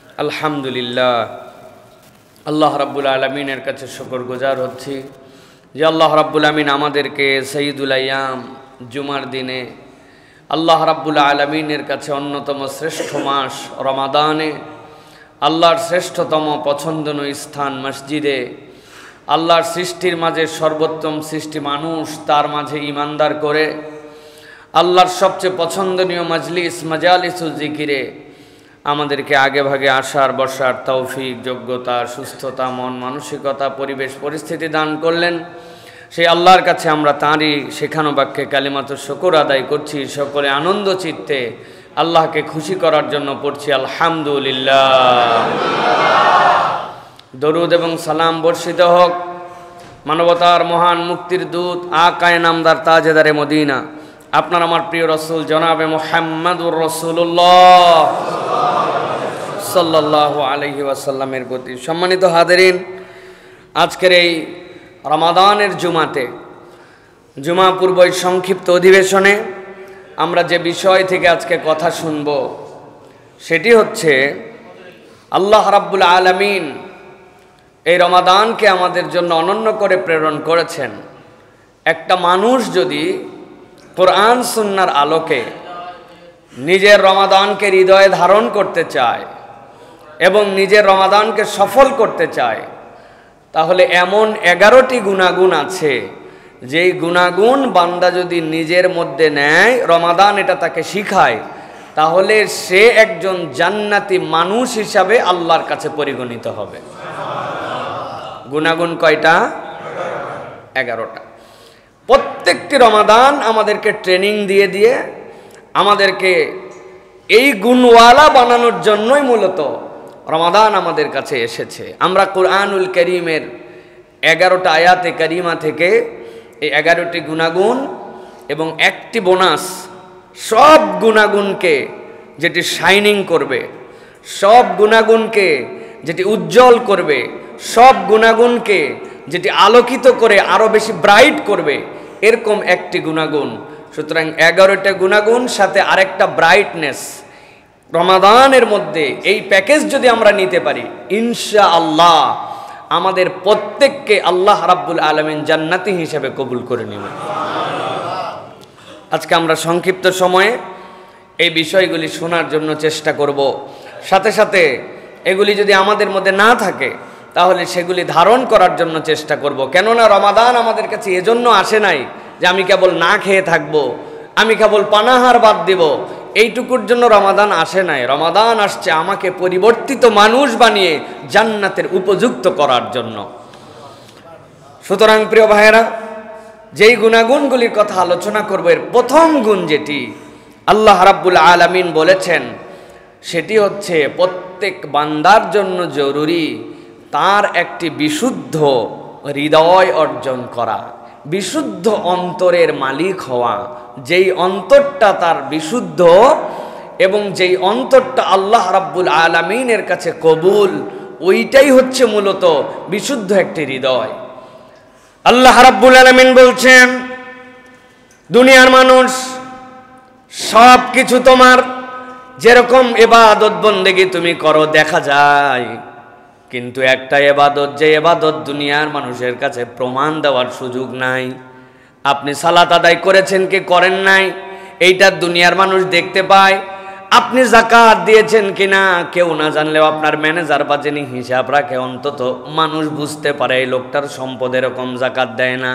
আলহামদুলিল্লাহ, আল্লাহ রাব্বুল আলামিনের কাছে শুকরগুজার হচ্ছি যে আল্লাহ রাব্বুল আমিন আমাদেরকে সঈদুল আইয়াম জুমার দিনে আল্লাহ রাব্বুল আলামিনের কাছে অন্যতম শ্রেষ্ঠ মাস রমাদানে আল্লাহর শ্রেষ্ঠতম পছন্দনীয় স্থান মসজিদে আল্লাহর সৃষ্টির মাঝে সর্বোত্তম সৃষ্টি মানুষ তার মাঝে ঈমানদার করে আল্লাহর সবচেয়ে পছন্দনীয় মজলিস মাজালিসুল জিকিরে আমাদেরকে আগে ভাগে আসার বসার তৌফিক, যোগ্যতা, সুস্থতা, মন মানসিকতা, পরিবেশ পরিস্থিতি দান করলেন। সেই আল্লাহর কাছে আমরা তাঁরই শেখানো বাক্যে কালিমাতুশ শুকর আদায় করছি। সকলে আনন্দ চিত্তে আল্লাহকে খুশি করার জন্য পড়ছি আলহামদুলিল্লাহ। দরুদ এবং সালাম বর্ষিত হোক মানবতার মহান মুক্তির দূত আকায়ে নামদার তাজেদারে মদিনা আপনার আমার প্রিয় রসুল জনাবে মুহাম্মাদুর রাসূলুল্লাহ সাল্লাল্লাহু আলাইহি ওয়াসাল্লামের প্রতি। সম্মানিত হাজিরিন, আজকের এই রমাদানের জুমাতে জুমা পূর্ব সংক্ষিপ্ত অধিবেশনে আমরা যে বিষয় থেকে আজকে কথা শুনব সেটি হচ্ছে আল্লাহ রাব্বুল আলামিন এই রমাদানকে আমাদের জন্য অনন্য করে প্রেরণ করেছেন। একটা মানুষ যদি কোরআন সুন্নাহর আলোকে নিজের রমাদানকে হৃদয়ে ধারণ করতে চায় এবং নিজের রমাদানকে সফল করতে চায়, তাহলে এমন 11টি গুণাগুণ আছে যেই গুণাগুণ বান্দা যদি নিজের মধ্যে নেয়, রমাদান এটা তাকে শিখায়, তাহলে সে একজন জান্নাতি মানুষ হিসাবে আল্লাহর কাছে পরিগণিত হবে। গুণাগুণ কয়টা? 11টা। প্রত্যেকটি রমাদান আমাদেরকে ট্রেনিং দিয়ে দিয়ে আমাদেরকে এই গুণওয়ালা বানানোর জন্যই মূলত রমাদান আমাদের কাছে এসেছে। আমরা কুরআনুল কারীমের 11টা আয়াতে কারিমা থেকে এই 11টি গুণাগুণ এবং একটি বোনাস, সব গুণাগুণকে যেটি শাইনিং করবে, সব গুণাগুণকে যেটি উজ্জ্বল করবে, সব গুণাগুণকে যেটি আলোকিত করে আরও বেশি ব্রাইট করবে, এরকম একটি গুণাগুণ। সুতরাং 11টা গুণাগুণ সাথে আরেকটা ব্রাইটনেস, রমাদানের মধ্যে এই প্যাকেজ যদি আমরা নিতে পারি, ইনশাআল্লাহ আমাদের প্রত্যেককে আল্লাহ রাব্বুল আলামিন জান্নাতি হিসেবে কবুল করে নেবেন। আজকে আমরা সংক্ষিপ্ত সময়ে এই বিষয়গুলি শোনার জন্য চেষ্টা করব। সাথে সাথে এগুলি যদি আমাদের মধ্যে না থাকে তাহলে সেগুলি ধারণ করার জন্য চেষ্টা করব। কেননা রমাদান আমাদের কাছে এজন্য আসে নাই যে আমি কেবল না খেয়ে থাকবো, আমি কেবল পানাহার বাদ দিব, এইটুকুর জন্য রমাদান আসে নাই। রমাদান আসছে আমাকে পরিবর্তিত মানুষ বানিয়ে জান্নাতের উপযুক্ত করার জন্য। সুতরাং প্রিয় ভাইয়েরা, যেই গুণাগুণগুলির কথা আলোচনা করব, এর প্রথম গুণ যেটি আল্লাহ রাব্বুল আলামিন বলেছেন সেটি হচ্ছে প্রত্যেক বান্দার জন্য জরুরি তার একটি বিশুদ্ধ হৃদয় অর্জন করা, বিশুদ্ধ অন্তরের মালিক হওয়া। যেই অন্তরটা তার বিশুদ্ধ এবং যেই অন্তরটা আল্লাহ রাব্বুল আলামিনের কাছে কবুল, ওইটাই হচ্ছে মূলত বিশুদ্ধ একটি হৃদয়। আল্লাহ রাব্বুল আলামিন বলছেন, দুনিয়ার মানুষ সব কিছু তোমার যেরকম ইবাদত বন্দেগী তুমি করো দেখা যায়, কিন্তু একটা ইবাদত, যে ইবাদত দুনিয়ার মানুষের কাছে প্রমাণ দেওয়ার সুযোগ নাই। আপনি সালাত আদায় করেছেন কি করেন নাই এইটা দুনিয়ার মানুষ দেখতে পায়। আপনি যাকাত দিয়েছেন কিনা কেউ না জানলেও আপনার ম্যানেজার বা যিনি হিসাব রাখে অন্তত মানুষ বুঝতে পারে এই লোকটার সম্পদ এরকম যাকাত দেয় না।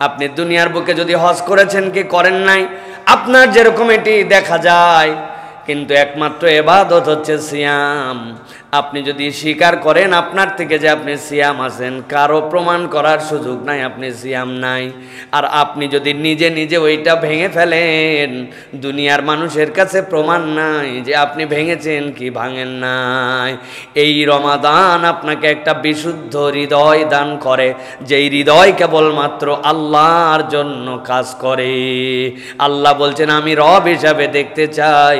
আপনি দুনিয়ার বুকে যদি হজ করেছেন কি করেন নাই আপনার যেরকম এটি দেখা যায়, কিন্তু একমাত্র ইবাদত হচ্ছে সিয়াম। আপনি যদি স্বীকার করেন আপনার থেকে যে আপনি সিয়াম আছেন, কারো প্রমাণ করার সুযোগ নাই আপনি সিয়াম নাই। আর আপনি যদি নিজে নিজে ওইটা ভেঙে ফেলেন, দুনিয়ার মানুষের কাছে প্রমাণ নাই যে আপনি ভেঙেছেন কি ভাঙেন নাই। এই রমাদান আপনাকে একটা বিশুদ্ধ হৃদয় দান করে, যেই হৃদয় কেবলমাত্র আল্লাহর জন্য কাজ করে। আল্লাহ বলছেন, আমি রব হিসাবে দেখতে চাই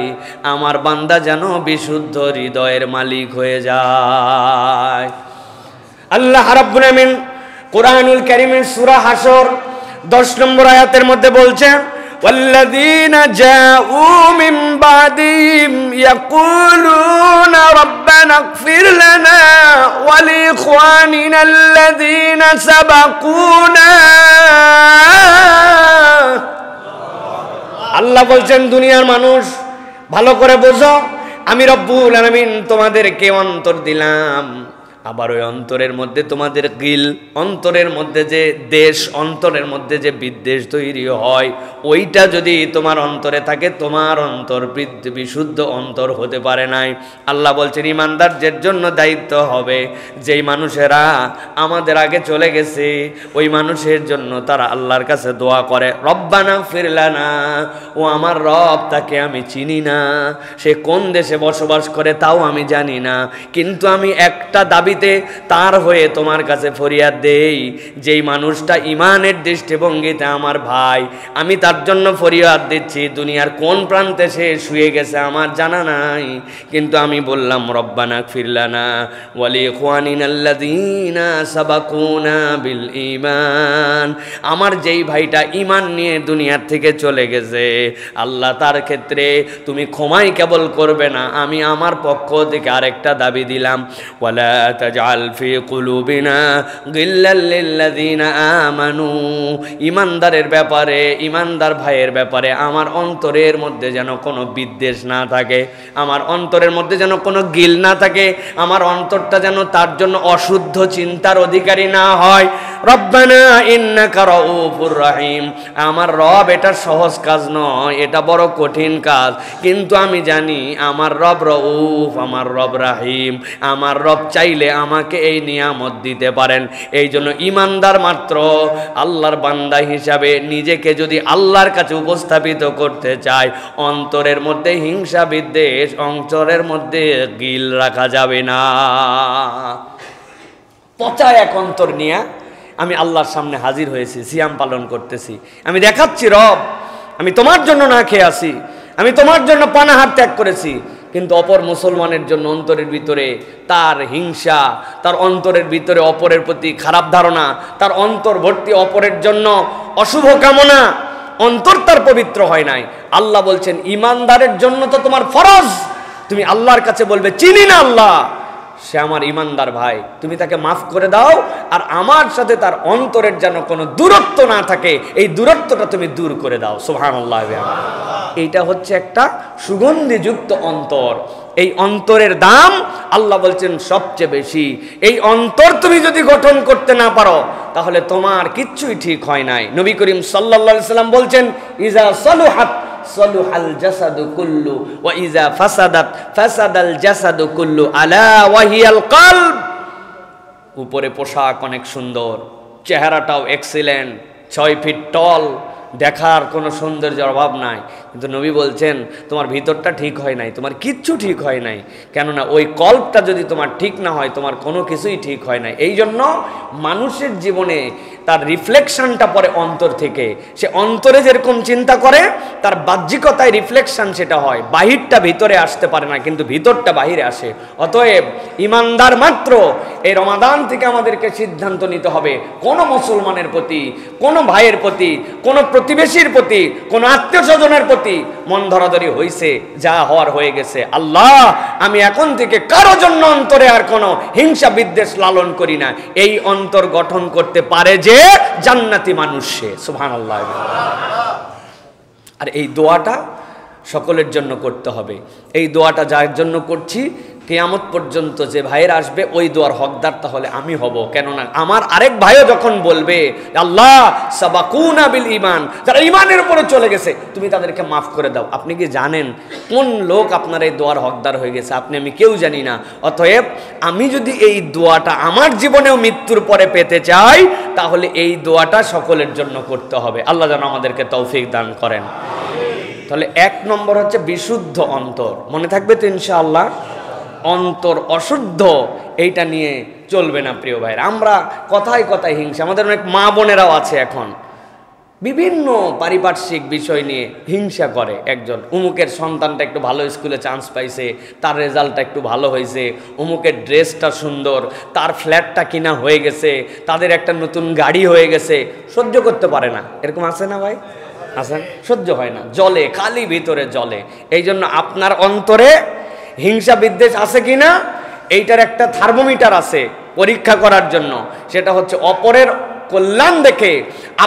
আমার বান্দা যেন বিশুদ্ধ হৃদয়ের মালিক হয়ে যায়। আল্লাহ রাব্বুল আমিন কুরআনুল কারীমের সূরা হাসর 10 নম্বর আয়াতের মধ্যে বলছেন, ওয়াল্লাযীনা জাউ মিন বাদিহিম ইয়াকুলুনা রাব্বানা ইগফির লানা ওয়া লিইখওয়ানিনা আল্লাযীনা সাবাকুনা। আল্লাহ বলছেন, দুনিয়ার মানুষ ভালো করে বোঝো, আমি রব্বুল আলামিন তোমাদেরকে অন্তর দিলাম, আবার ওই অন্তরের মধ্যে তোমাদের গিল, অন্তরের মধ্যে যে দেশ, অন্তরের মধ্যে যে বিদ্বেষ তৈরি হয়, ওইটা যদি তোমার অন্তরে থাকে, তোমার অন্তর বিশুদ্ধ অন্তর হতে পারে নাই। আল্লাহ বলছেন, ইমানদারদের জন্য দায়িত্ব হবে, যেই মানুষেরা আমাদের আগে চলে গেছে ওই মানুষের জন্য তারা আল্লাহর কাছে দোয়া করে, রব্বানা ইগফির লানা, ও আমার রব, তাকে আমি চিনি না, সে কোন দেশে বসবাস করে তাও আমি জানি না, কিন্তু আমি একটা দাবিতে তার হয়ে তোমার কাছে ফরিয়াদ দেই, যেই মানুষটা ইমানের দৃষ্টিভঙ্গিতে আমার ভাই, আমি তার জন্য ফরিয়াদ দিচ্ছি, দুনিয়ার কোন প্রান্তে সে শুয়ে গেছে আমার জানা নাই, কিন্তু আমি বললাম রব্বানা ইগফির লানা ওয়া লিইখওয়ানিনাল্লাযীনা সাবাকুনা বিল ঈমান, আমার যেই ভাইটা ঈমান নিয়ে দুনিয়ার থেকে চলে গেছে, আল্লাহ তার ক্ষেত্রে তুমি ক্ষমাই কেবল করবে না, আমি আমার পক্ষ থেকে আরেকটা দাবি দিলাম, ওয়ালা তাজআল ফি কুলুবিনা গিল্লাল লিল্লাযীনা আমানু, ঈমানদারের ব্যাপারে, ঈমানদার ভাইয়ের ব্যাপারে আমার অন্তরের মধ্যে যেন কোনো বিদ্বেষ না থাকে, আমার অন্তরের মধ্যে যেন কোনো গিল না থাকে, আমার অন্তরটা যেন তার জন্য অশুদ্ধ চিন্তার অধিকারী না হয়। রব্বানা ইন্নাকা রাউফুর রহিম, আমার রব এটা সহজ কাজ নয়, এটা বড় কঠিন কাজ, কিন্তু আমি জানি আমার রব রউফ, আমার রব রাহিম, আমার রব চাইলে আমাকে এই নিয়ামত দিতে পারেন। এই জন্য ঈমানদার মাত্র আল্লাহর বান্দা হিসাবে নিজেকে যদি আল্লাহর কাছে উপস্থাপিত করতে চায়, অন্তরের মধ্যে হিংসা বিদ্বেষ, অন্তরের মধ্যে গিল রাখা যাবে না। পচা এক অন্তর নিয়ে আমি আল্লাহর সামনে হাজির হয়েছি, সিয়াম পালন করতেছি, আমি দেখাচ্ছি রব আমি তোমার জন্য না খেয়ে আসি, আমি তোমার জন্য পানাহার ত্যাগ করেছি, কিন্তু অপর মুসলমানের জন্য অন্তরের ভিতরে তার হিংসা, তার অন্তরের ভিতরে অপরের প্রতি খারাপ ধারণা, তার অন্তর ভর্তি অপরের জন্য অশুভ কামনা, অন্তর তার পবিত্র হয় নাই। আল্লাহ বলছেন, ঈমানদারের জন্য তো তোমার ফরজ, তুমি আল্লাহর কাছে বলবে চিনি না আল্লাহ, সে আমার ঈমানদার ভাই, তুমি তাকে মাফ করে দাও, আর আমার সাথে তার অন্তরের যেন কোনো দূরত্ব না থাকে, এই দূরত্বটা তুমি দূর করে দাও। সুবহানাল্লাহ। এইটা হচ্ছে একটা সুগন্ধিযুক্ত অন্তর, এই অন্তরের দাম আল্লাহ বলছেন সবচেয়ে বেশি। এই অন্তর তুমি যদি গঠন করতে না পারো, তাহলে তোমার কিচ্ছুই ঠিক হয় নাই। নবী করিম সাল্লাল্লাহু আলাইহি সাল্লাম বলছেন, ইজা সালুহাত সালুহাল জাসাদু কুল্লু ওয়া ইজা ফাসাদাত ফাসাদাল জাসাদু কুল্লু আলা ওয়া হিয়াল কলব। উপরে পোশাক অনেক সুন্দর, চেহারাটাও এক্সিলেন্ট, 6 ফিট টল, দেখার কোনো সৌন্দর্যের অভাব নাই, কিন্তু নবী বলছেন তোমার ভিতরটা ঠিক হয় নাই, তোমার কিচ্ছু ঠিক হয় নাই, কেননা ওই কল্পটা যদি তোমার ঠিক না হয়, তোমার কোনো কিছুই ঠিক হয় নাই। এই জন্য মানুষের জীবনে তার রিফ্লেকশনটা পড়ে অন্তর থেকে, সে অন্তরে যেরকম চিন্তা করে তার বাহ্যিকতায় রিফ্লেকশন সেটা হয়, বাহিরটা ভিতরে আসতে পারে না, কিন্তু ভিতরটা বাহিরে আসে। অতএব ঈমানদার মাত্র এই রমাদান থেকে আমাদেরকে সিদ্ধান্ত নিতে হবে, কোনো মুসলমানের প্রতি, কোনো ভাইয়ের প্রতি, কোনো প্রতিবেশীর প্রতি, কোনো আত্মীয় স্বজনের প্রতি মন ধরাধরি হয়েছে, যা হওয়ার হয়ে গেছে, আল্লাহ আমি এখন থেকে কারো জন্য অন্তরে আর কোনো হিংসা বিদ্বেষ লালন করি না। এই অন্তর গঠন করতে পারে যে জান্নাতি মানুষ সে। সুবহানাল্লাহ। আর এই দোয়াটা সকলের জন্য করতে হবে। এই দোয়াটা যার জন্য করছি, কিয়ামত পর্যন্ত যে ভাইয়ের আসবে ওই দোয়ার হকদার তাহলে আমি হব। কেননা আমার আরেক ভাইও যখন বলবে আল্লাহ সাবাকুনা বিল ঈমান, যারা ঈমানের উপরে চলে গেছে তুমি তাদেরকে মাফ করে দাও, আপনি কি জানেন কোন লোক আপনার এই দোয়ার হকদার হয়ে গেছে? আপনি আমি কেউ জানি না। অতএব আমি যদি এই দোয়াটা আমার জীবনেও মৃত্যুর পরে পেতে চাই, তাহলে এই দোয়াটা সকলের জন্য করতে হবে। আল্লাহ যেন আমাদেরকে তৌফিক দান করেন। তাহলে 1 নম্বর হচ্ছে বিশুদ্ধ অন্তর। মনে থাকবে তো ইনশাআল্লাহ? অন্তর অশুদ্ধ, এইটা নিয়ে চলবে না প্রিয় ভাইরা। আমরা কথায় কথায় হিংসা, আমাদের অনেক মা বোনেরাও আছে এখন বিভিন্ন পারিপার্শ্বিক বিষয় নিয়ে হিংসা করে। একজন অমুকের সন্তানটা একটু ভালো স্কুলে চান্স পাইছে, তার রেজাল্টটা একটু ভালো হয়েছে, অমুকের ড্রেসটা সুন্দর, তার ফ্ল্যাটটা কিনা হয়ে গেছে, তাদের একটা নতুন গাড়ি হয়ে গেছে, সহ্য করতে পারে না। এরকম আছে না ভাই? আছেন? সহ্য হয় না, জ্বলে, খালি ভিতরে জ্বলে। এই জন্য আপনার অন্তরে হিংসা বিদ্বেষ আছে কিনা এইটার একটা থার্মোমিটার আছে পরীক্ষা করার জন্য। সেটা হচ্ছে অপরের কল্যাণ দেখে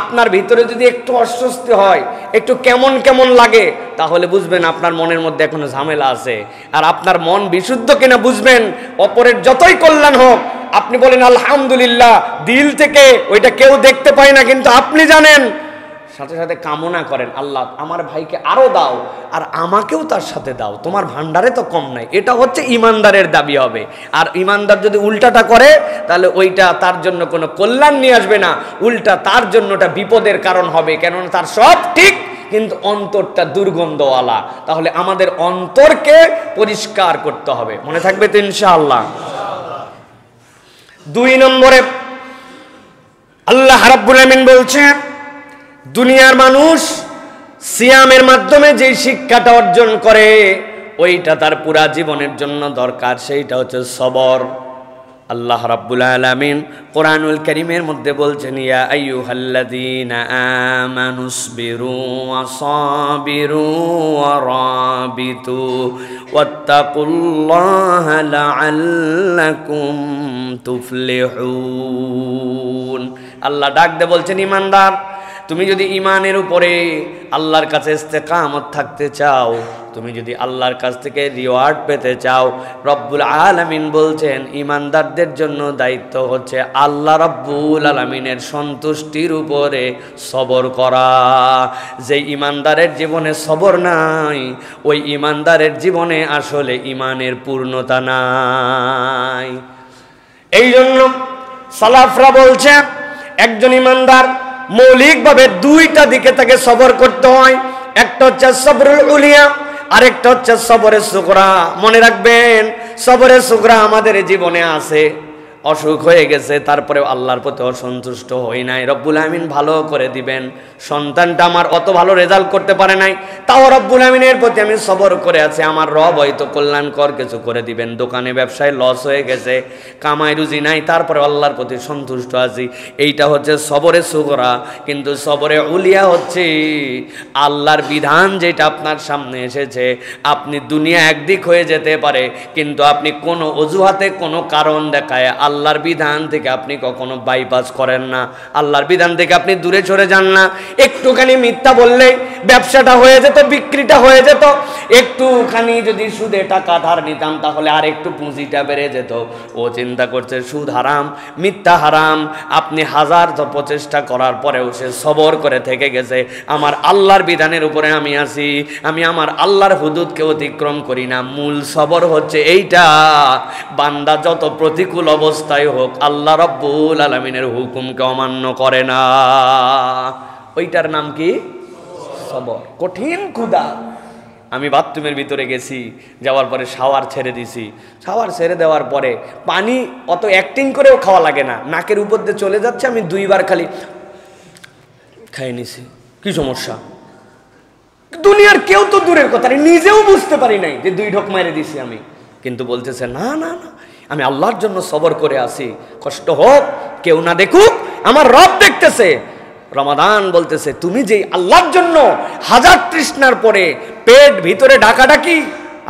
আপনার ভিতরে যদি একটু অস্বস্তি হয়, একটু কেমন কেমন লাগে, তাহলে বুঝবেন আপনার মনের মধ্যে এখনো ঝামেলা আছে। আর আপনার মন বিশুদ্ধ কিনা বুঝবেন অপরের যতই কল্যাণ হোক, আপনি বলেন আলহামদুলিল্লাহ দিল থেকে, ওইটা কেউ দেখতে পায় না কিন্তু আপনি জানেন, সাথে সাথে কামনা করেন আল্লাহ আমার ভাইকে আরো দাও আর আমাকেও তার সাথে দাও, তোমার ভান্ডারে তো কম নাই। এটা হচ্ছে ইমানদারের দাবি হবে। আর ইমানদার যদি উল্টাটা করে তাহলে ওইটা তার জন্য কোনো কল্যাণ নিয়ে আসবে না, উল্টা তার জন্য ওটা বিপদের কারণ হবে। কেননা তার সব ঠিক কিন্তু অন্তরটা দুর্গন্ধওয়ালা। তাহলে আমাদের অন্তরকে পরিষ্কার করতে হবে, মনে থাকবে তো ইনশাআল্লাহ। 2 নম্বরে আল্লাহ রাব্বুল আমিন বলছেন দুনিয়ার মানুষ সিয়ামের মাধ্যমে যে শিক্ষাটা অর্জন করে ওইটা তার পুরা জীবনের জন্য দরকার, সেইটা হচ্ছে সবর। আল্লাহ রাব্বুল আলামিন কোরআনুল কারীমের মধ্যে বলছেন ইয়া আইয়ুহাল্লাযীনা আমানুসবিরু ওয়া সাবিরু ওয়া রাবিতু ওয়াত্তাকুল্লাহা লাআল্লাকুম তুফলিহুন। আল্লাহ ডাক দিয়ে বলছেন ইমানদার, তুমি যদি ইমানের উপরে আল্লাহর কাছে ইস্তেকামত থাকতে চাও, তুমি যদি আল্লাহর কাছ থেকে রিওয়ার্ড পেতে চাও, রব্বুল আলামিন বলছেন ইমানদারদের জন্য দায়িত্ব হচ্ছে আল্লাহ রব্বুল আলামিনের সন্তুষ্টির উপরে সবর করা। যে ইমানদারের জীবনে সবর নাই, ওই ইমানদারের জীবনে আসলে ইমানের পূর্ণতা নাই। এই জন্য সালাফরা বলছে একজন ইমানদার মৌলিকভাবে 2টা দিকে তাকে সবর করতে হয়। একটা হচ্ছে সবরুল উলিয়া, আরেকটা হচ্ছে সবরে সুগরা। মনে রাখবেন সবরে সুগরা আমাদের জীবনে আছে। অসুখ হয়ে গেছে, তারপরে আল্লাহর প্রতি অসন্তুষ্ট হই নাই, রব্বুল আমিন ভালো করে দিবেন। সন্তানটা আমার অত ভালো রেজাল্ট করতে পারে নাই, তাও রব্বুল আমিনের প্রতি আমি সবর করে আছি, আমার রব হয়তো কল্যাণকর কিছু করে দিবেন। দোকানে ব্যবসায় লস হয়ে গেছে, কামাই রুজি নাই, তারপরে আল্লাহর প্রতি সন্তুষ্ট আছি। এইটা হচ্ছে সবরে সুগরা। কিন্তু সবরে উলিয়া হচ্ছে আল্লাহর বিধান যেটা আপনার সামনে এসেছে, আপনি দুনিয়া একদিক হয়ে যেতে পারে কিন্তু আপনি কোনো অজুহাতে কোনো কারণ দেখায় আল্লাহর বিধান থেকে আপনি কখনো বাইপাস করেন না, আল্লাহর বিধান থেকে আপনি দূরে সরে যান না। একটুখানি মিথ্যা বললে ব্যবসাটা হয়ে যেত, বিক্রিটা হয়ে যেত। একটুখানি যদি সুদে টাকা ধার নিতাম তাহলে আর একটু পুঁজিটা বেড়ে যেত। ও চিন্তা করছে সুদ হারাম, মিথ্যা হারাম। আপনি হাজার প্রচেষ্টা করার পরেও সে সবর করে থেকে গেছে, আমার আল্লাহর বিধানের উপরে আমি আছি, আমি আমার আল্লাহর হুদুদকে অতিক্রম করি না। মূল সবর হচ্ছে এইটা, বান্দা যত প্রতিকূল অবস্থায় হোক আল্লাহ রাব্বুল আলামিনের হুকুমকে অমান্য করে না। ওইটার নাম কি? সবর। কঠিন ক্ষুধা। আমি বাথরুমের ভিতরে গেছি, যাওয়ার পরে শাওয়ার ছেড়ে দিছি। শাওয়ার ছেড়ে দেওয়ার পরে পানি অত অ্যাক্টিং করেও খাওয়া লাগে না, নাকের উপর দিয়ে চলে যাচ্ছে, আমি 2বার খালি খাই নিছি। কি সমস্যা? দুনিয়ার কেউ তো দূরের কথা, নিজেও বুঝতে পারি নাই যে 2 ঢোক মেরে দিছি আমি। কিন্তু বলতেছে না না না, আমি আল্লাহর জন্য সবর করে আসি, কষ্ট হোক, কেউ না দেখুক, আমার রব দেখতেছে। রমাদান বলতেছে তুমি যে আল্লাহর জন্য হাজার তৃষ্ণার পরে পেট ভিতরে ডাকাডাকি,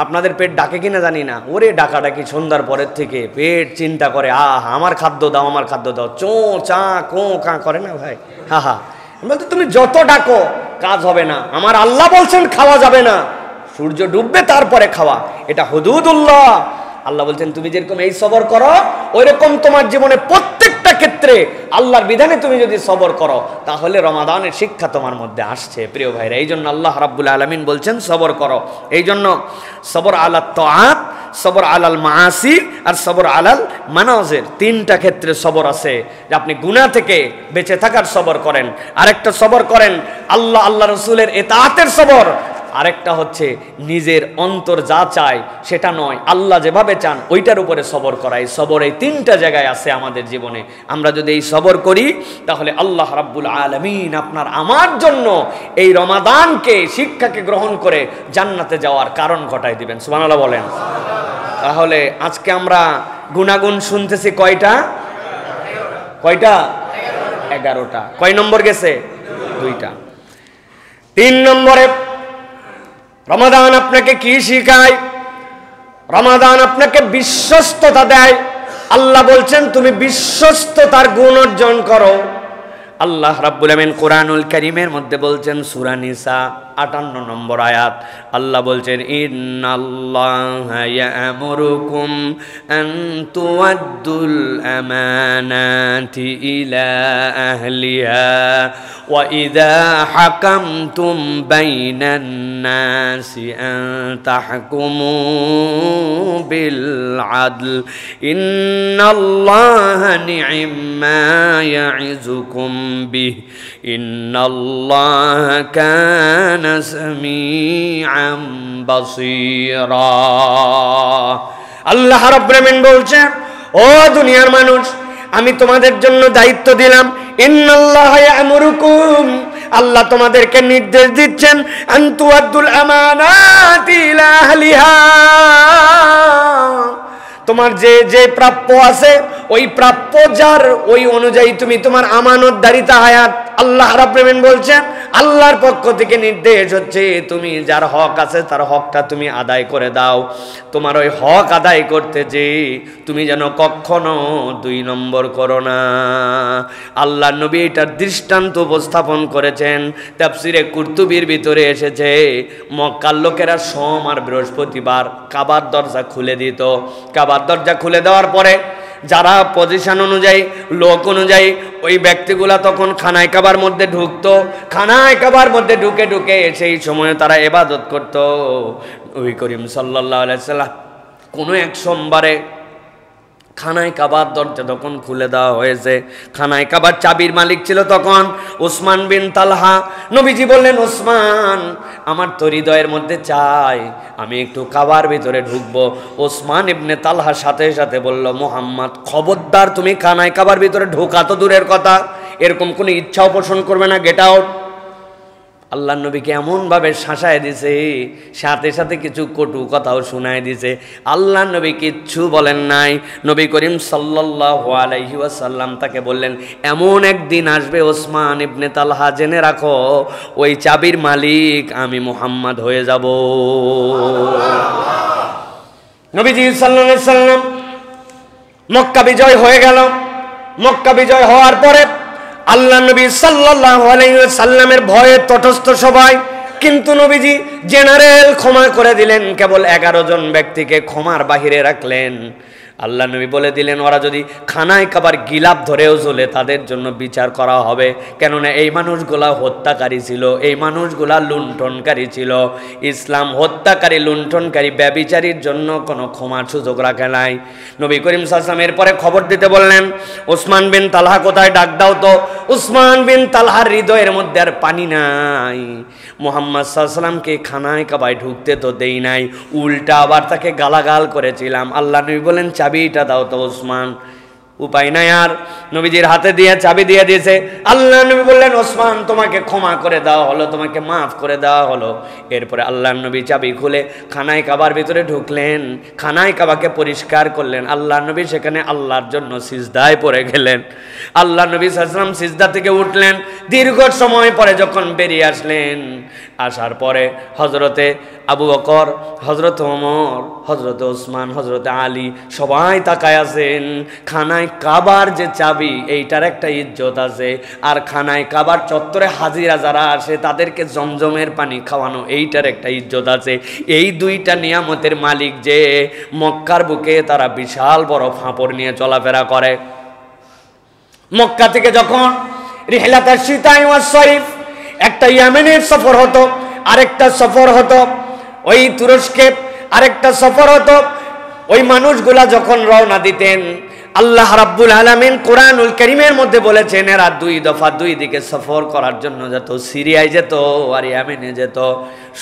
আপনাদের পেট ডাকে কিনা জানি না, ওরে ডাকাডাকি সন্ধ্যার পরের থেকে পেট চিন্তা করে আমার খাদ্য দাও, আমার খাদ্য দাও, চো চা কো কা করে না ভাই, হা হা। বলতে তুমি যত ডাকো কাজ হবে না, আমার আল্লাহ বলছেন খাওয়া যাবে না, সূর্য ডুববে তারপরে খাওয়া, এটা হুদুদুল্লাহ। আল্লাহ বলছেন তুমি যেরকম এই সবর করো, ওইরকম তোমার জীবনে প্রত্যেকটা ক্ষেত্রে আল্লাহর বিধানে তুমি যদি সবর করো তাহলে রমাদানের শিক্ষা তোমার মধ্যে আসছে। প্রিয় ভাইরা, এই জন্য আল্লাহ রাব্বুল আলামিন বলছেন সবর করো। এই জন্য সবর আলাত তাআত, সবর আলাল মাআসি আর সবর আলাল মানাজির, 3টা ক্ষেত্রে সবর আছে। যে আপনি গুনাহ থেকে বেঁচে থাকার সবর করেন, আরেকটা সবর করেন আল্লাহ রাসূলের ইতাআতের সবর, আরেকটা হচ্ছে নিজের অন্তর যা চায় সেটা নয়, আল্লাহ যেভাবে চান ওইটার উপরে সবর করা। এই সবর এই 3টা জায়গায় আছে আমাদের জীবনে। আমরা যদি এই সবর করি তাহলে আল্লাহ রাব্বুল আলামিন আপনার আমার জন্য এই রমাদানকে শিক্ষাকে গ্রহণ করে জান্নাতে যাওয়ার কারণ ঘটায় দিবেন। সুবহানাল্লাহ বলেন। তাহলে আজকে আমরা গুনাগুন শুনতেছি কয়টা? 11টা। কয় নম্বর গেছে? 2টা। তিন নম্বরে রমাদান আপনাকে কি শিখায়? রমাদান আপনাকে বিশ্বস্ততা দেয়। আল্লাহ বলছেন তুমি বিশ্বস্ততার গুণ অর্জন করো। আল্লাহ রাব্বুল আমিন কোরআনুল কারীমের মধ্যে বলছেন সূরা নিসা ৫৮ নম্বর আয়াত, আল্লাহ বলছেন ইন্নাল্লাহা ইয়া'মুরুকুম আন তুআদ্দুল আমানাতি ইলা আহলিহা ওয়া ইযা হাকামতুম বাইনান নাসি আন তাহকুমু বিল আদল ইন্নাল্লাহা নি'মা ইয়া'iযুকুম বিহি ইন্নাল্লাহা কানা সামিআন বাসীরা। আল্লাহ রাব্বুল আমিন বলছেন, ও দুনিয়ার মানুষ, আমি তোমাদের জন্য দায়িত্ব দিলাম। ইন্নাল্লাহা ইয়া'মুরুকুম, আল্লাহ তোমাদেরকে নির্দেশ দিচ্ছেন, আন তুআদ্দুল আমানাতি ইলা আহলিহা, তোমার যে যে প্রাপ্য আছে ওই প্রাপ্য যার ওই অনুযায়ী তুমি তোমার আমানতদারিতা হায়াত। আল্লাহ রাব্বুল আমিন বলছেন, আল্লাহর পক্ষ থেকে নির্দেশ হচ্ছে তুমি যার হক আছে তার হকটা তুমি আদায় করে দাও। তোমার ওই হক আদায় করতে যে তুমি যেন কখনো ২ নম্বর করো না। আল্লাহ নবী এটার দৃষ্টান্ত উপস্থাপন করেছেন। তাফসিরে কুরতুবির ভিতরে এসেছে, মক্কার লোকেরা সোম আর বৃহস্পতিবার কাবার দরজা খুলে দিত। কাবার দরজা খুলে দেওয়ার পরে যারা পজিশন অনুযায়ী লোক অনুযায়ী ওই ব্যক্তিগুলা তখন খানায় কাবার মধ্যে ঢুকতো। খানায় কাবার মধ্যে ঢুকে ঢুকে সেই সময় তারা ইবাদত করত। নবী করিম সাল্লাল্লাহু আলাইহি সাল্লাম কোনো এক সোমবারে খানায় কাবার দরজা তখন খুলে দেওয়া হয়েছে। খানায় কাবার চাবির মালিক ছিল তখন ওসমান বিন তালহা। নবীজি বললেন, ওসমান, আমার তো হৃদয়ের মধ্যে চাই আমি একটু কাবার ভিতরে ঢুকবো। ওসমান ইবনে তালহার সাথে সাথে বলল, মুহাম্মদ, খবরদার তুমি খানায় কাবার ভিতরে ঢোকা তো দূরের কথা, এরকম কোনো ইচ্ছাও পোষণ করবে না, গেট আউট। আল্লাহ নবীকে এমনভাবে শাসায় দিছে, সাথে সাথে কিছু কটু কথাও শোনায় দিছে। আল্লাহ নবী কিচ্ছু বলেন নাই। নবী করিম সাল্লাল্লাহু আলাইহি ওয়াসাল্লাম তাকে বললেন, এমন একদিন আসবে ওসমান ইবনে তালহা, জেনে রাখো ওই চাবির মালিক আমি মুহাম্মদ হয়ে যাব। নবীজি সাল্লাল্লাহু আলাইহি ওয়াসাল্লাম মক্কা বিজয় হয়ে গেল। মক্কা বিজয় হওয়ার পরে আল্লাহ নবী সাল্লাল্লাহু আলাইহি ওয়াসাল্লামের ভয়ে তটস্থ সবাই, কিন্তু নবীজি জেনারেল ক্ষমা করে দিলেন, কেবল 11 জন ব্যক্তিকে ক্ষমার বাহিরে রাখলেন। আল্লাহ নবী বলে দিলেন, ওরা যদি খানায় কাবার গিলাপ ধরেও চলে তাদের জন্য বিচার করা হবে, কেননা এই মানুষগুলা হত্যাকারী ছিল, এই মানুষগুলা লুণ্ঠনকারী ছিল। ইসলাম হত্যাকারী, লুণ্ঠনকারী, ব্যভিচারীর জন্য কোনো ক্ষমার সুযোগ রাখে নাই। নবী করিম সাল্লাল্লাহু আলাইহি ওয়াসাল্লাম এরপরে খবর দিতে বললেন, ওসমান বিন তালহা কোথায়, ডাক দাও তো। ওসমান বিন তালহার হৃদয়ের মধ্যে আর পানি নাই। মুহাম্মদ সাল্লাল্লাহু আলাইহি ওয়াসাল্লামকে খানায় কাবায় ঢুকতে তো দেই নাই, উল্টা আবার তাকে গালাগাল করেছিলাম। আল্লাহ নবী বলেন, চাবিটা দাও তো ওসমান। উপায় নাই আর, নবীজির হাতে দিয়ে চাবি দিয়ে দিয়েছে। আল্লাহ নবী বললেন, ওসমান, তোমাকে ক্ষমা করে দেওয়া হলো, তোমাকে মাফ করে দেওয়া হলো। এরপরে আল্লাহ নবী চাবি খুলে খানায় কাবার ভিতরে ঢুকলেন, খানায় কাবাকে পরিষ্কার করলেন। আল্লাহ নবী সেখানে আল্লাহর জন্য সিজদায় পড়ে গেলেন। আল্লাহ নবী সাল্লাল্লাহু আলাইহি ওয়াসাল্লাম সিজদা থেকে উঠলেন। দীর্ঘ সময় পরে যখন বেরিয়ে আসলেন, আসার পরে হযরতে আবু বকর, হযরত ওমর, হযরত ওসমান, হযরত আলী সবাই তাকায় আছেন। খানায় কাবার যে চাবি, এইটার একটা ইজ্জত আছে। আর খানায় কাবার চত্বরে হাজিরা যারা আসে তাদেরকে জমজমের পানি খাওয়ানো, এইটার একটা ইজ্জত আছে। এই দুইটা নিয়ামতের মালিক যে মক্কার বুকে তারা বিশাল বড় ফাঁপড় নিয়ে চলাফেরা করে। মক্কা থেকে যখন রিহলাতুশ শিতাই ওয়াস সাইফ, একটা ইয়েমেনের সফর হতো, আরেকটা সফর হতো ওই তুরস্কে, আরেকটা সফর হতো। ওই মানুষগুলা যখন রওনা দিতেন, আল্লাহ রাব্বুল আলামিন কোরআনুল কারীমের মধ্যে বলেছেন, এরা 2 দফা 2 দিকে সফর করার জন্য যেত। সিরিয়ায় যেত আর ইয়েমেনে যেত।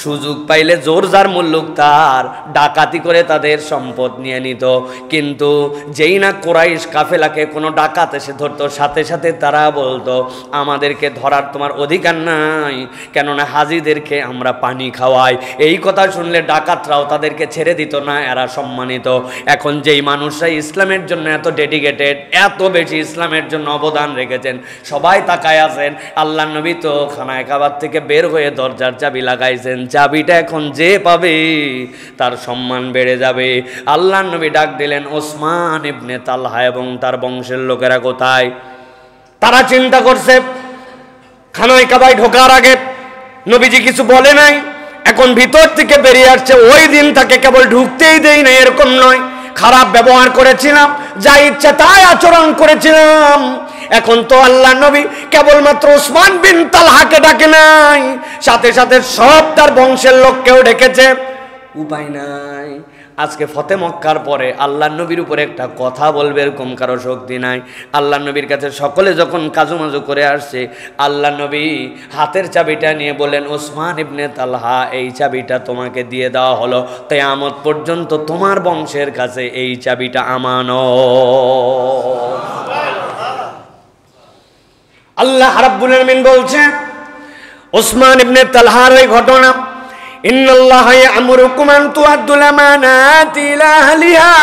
সুযোগ পাইলে জোর যার মুল্লুক তার ডাকাতি করে তাদের সম্পদ নিয়ে নিত। কিন্তু যেই না কুরাইশ কাফেলাকে কোনো ডাকাত এসে ধরতো, সাথে সাথে তারা বলতো, আমাদেরকে ধরার তোমার অধিকার নাই, কেননা হাজিদেরকে আমরা পানি খাওয়াই। এই কথা শুনলে ডাকাতরাও তাদেরকে ছেড়ে দিত না, এরা সম্মানিত। এখন যেই মানুষরা ইসলামের জন্য এত ডেডিকেটেড, এত বেশি ইসলামের জন্য অবদান রেখেছেন, সবাই তাকায় আছেন। আল্লাহ নবী তো খানায় কাবার থেকে বের হয়ে দরজার চাবি লাগাইছেন, চাবিটা এখন যে পাবে তার সম্মান বেড়ে যাবে। আল্লাহ নবী ডাক দিলেন, ওসমান ইবনে তালহা এবং তার বংশের লোকেরা কোথায়? তারা চিন্তা করছে খানায় কাবায় ঢোকার আগে নবীজি কিছু বলে নাই, এখন ভিতর থেকে বেরিয়ে আসছে। ওই দিন তাকে কেবল ঢুকতেই দেই না এরকম নয়, খারাপ ব্যবহার করেছিলাম, যা ইচ্ছা তাই আচরণ করেছিলাম। এখন তো আল্লাহ নবী কেবলমাত্র ওসমান বিন তালহাকে ডাকে নাই, সাথে সাথে সব তার বংশের লোককেও ডেকেছে। উপায় নাই, আজকে ফতে মক্কার পরে আল্লাহ নবীর উপরে একটা কথা বলবে এরকম কারো শক্তি নাই। আল্লাহ নবীর কাছে সকলে যখন কাজুমাজু করে আসছে, আল্লাহ নবী হাতের চাবিটা নিয়ে বললেন, ওসমান ইবনে তালহা, এই চাবিটা তোমাকে দিয়ে দেওয়া হলো, কিয়ামত পর্যন্ত তোমার বংশের কাছে এই চাবিটা আমানত। আল্লাহ রাব্বুল আলামিন বলছেন ওসমান ইবনে তালহার এই ঘটনা, ইন্নাল্লাহা ইয়া'মুরুকুম আন তু'আদ্দুল আমানাতি ইলা আহলিহা,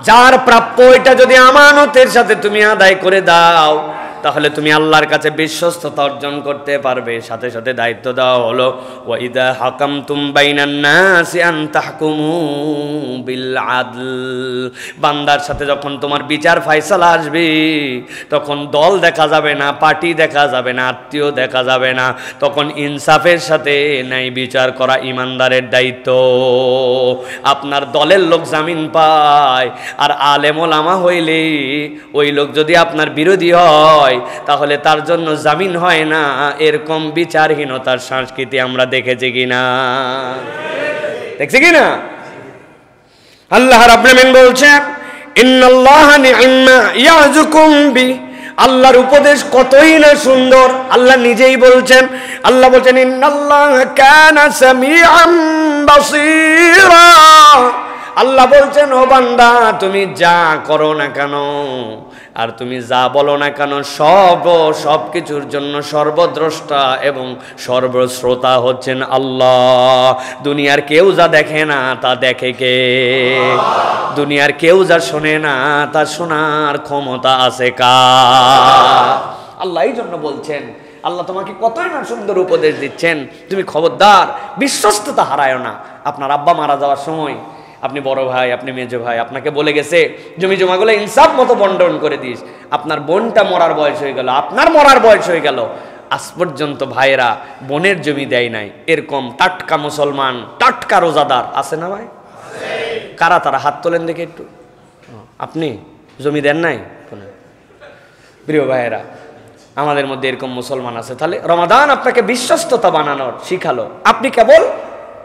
যার প্রাপ্য এটা যদি আমানতের সাথে তুমি আদায় করে দাও তাহলে তুমি আল্লাহর কাছে বিশ্বস্ততা অর্জন করতে পারবে। সাথে সাথে দায়িত্ব দেওয়া হলো, ওয়া ইযা হাকামতুম বাইনান নাসি আন তাহকুমু বিল আদল, বান্দার সাথে যখন তোমার বিচার ফয়সালা আসবে তখন দল দেখা যাবে না, পার্টি দেখা যাবে না, আত্মীয় দেখা যাবে না, তখন ইনসাফের সাথে ন্যায় বিচার করা ইমানদারের দায়িত্ব। আপনার দলের লোক জামিন পায় আর আলেম ওলামা হইলে ওই লোক যদি আপনার বিরোধী হয় তাহলে তার জন্য জামিন হয় না, এরকম বিচারহীনতার সংস্কৃতি আমরা দেখেছি কিনা? দেখছি কিনা? আল্লাহ রাব্বুল আলামিন বলছেন, ইন্নাল্লাহা নি'মা ইয়াযুকুম বি, আল্লাহর উপদেশ কতই না সুন্দর। আল্লাহ নিজেই বলছেন, আল্লাহ বলছেন, ইন্নাল্লাহা কানা সামিআম বাসীরা, আল্লাহ বলছেন, ও বান্দা তুমি যা করো না কেন আর তুমি যা বলো না কেন সব কিছুর জন্য সর্বদ্রষ্টা এবং সর্বশ্রোতা হচ্ছেন আল্লাহ। দুনিয়ার কেউ যা দেখে না তা দেখে কে? দুনিয়ার কেউ যা শোনে না তা শোনার ক্ষমতা আছে কার? আল্লাহ এই জন্য বলছেন, আল্লাহ তোমাকে কতই না সুন্দর উপদেশ দিচ্ছেন, তুমি খবরদার বিশ্বস্ততা হারায় না। আপনার আব্বা মারা যাওয়ার সময় আপনি বড় ভাই, আপনি মেজো ভাই, আপনাকে বলে গেছে জমি জমাগুলো ইনসাফ মতো বন্টন করে দিস। আপনার বোনটা মরার বয়স হয়ে গেল, আপনার মরার বয়স হয়ে গেল, আজ পর্যন্ত ভাইয়েরা বোনের জমি দেয় নাই। এরকম টাটকা মুসলমান, টাটকা রোজাদার আছে না ভাই? কারা তারা? হাত তোলেন দেখে একটু। আপনি জমি দেন নাই? প্রিয় ভাইয়েরা, আমাদের মধ্যে এরকম মুসলমান আছে। তাহলে রমাদান আপনাকে বিশ্বস্ততা বানানোর শিখালো। আপনি কেবল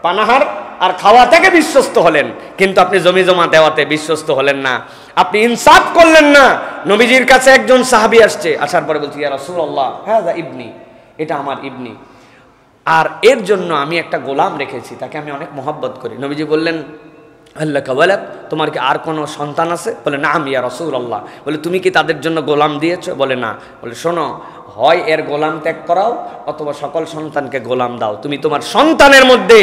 পানাহার আর খাওয়া থেকে বিশ্বস্ত হলেন, কিন্তু আপনি জমি জমা দেওয়াতে বিশ্বস্ত হলেন না, আপনি ইনসাফ করলেন না। নবীজির কাছে একজন সাহাবী আসছে, আসার পরে বলছি, ইয়া রাসূলুল্লাহ হাযা ইবনি, এটা আমার ইবনি, আর এর জন্য আমি একটা গোলাম রেখেছি, তাকে আমি অনেক মহব্বত করি। নবীজি বললেন, আল্লাকা ওয়ালাদ, তোমার কি আর কোনো সন্তান আছে? বলে নাম ইয়া রাসূলুল্লাহ। বলে তুমি কি তাদের জন্য গোলাম দিয়েছো? বলে না। বলে শোনো, হয় এর গোলাম ত্যাগ করাও অথবা সকল সন্তানকে গোলাম দাও। তুমি তোমার সন্তানের মধ্যে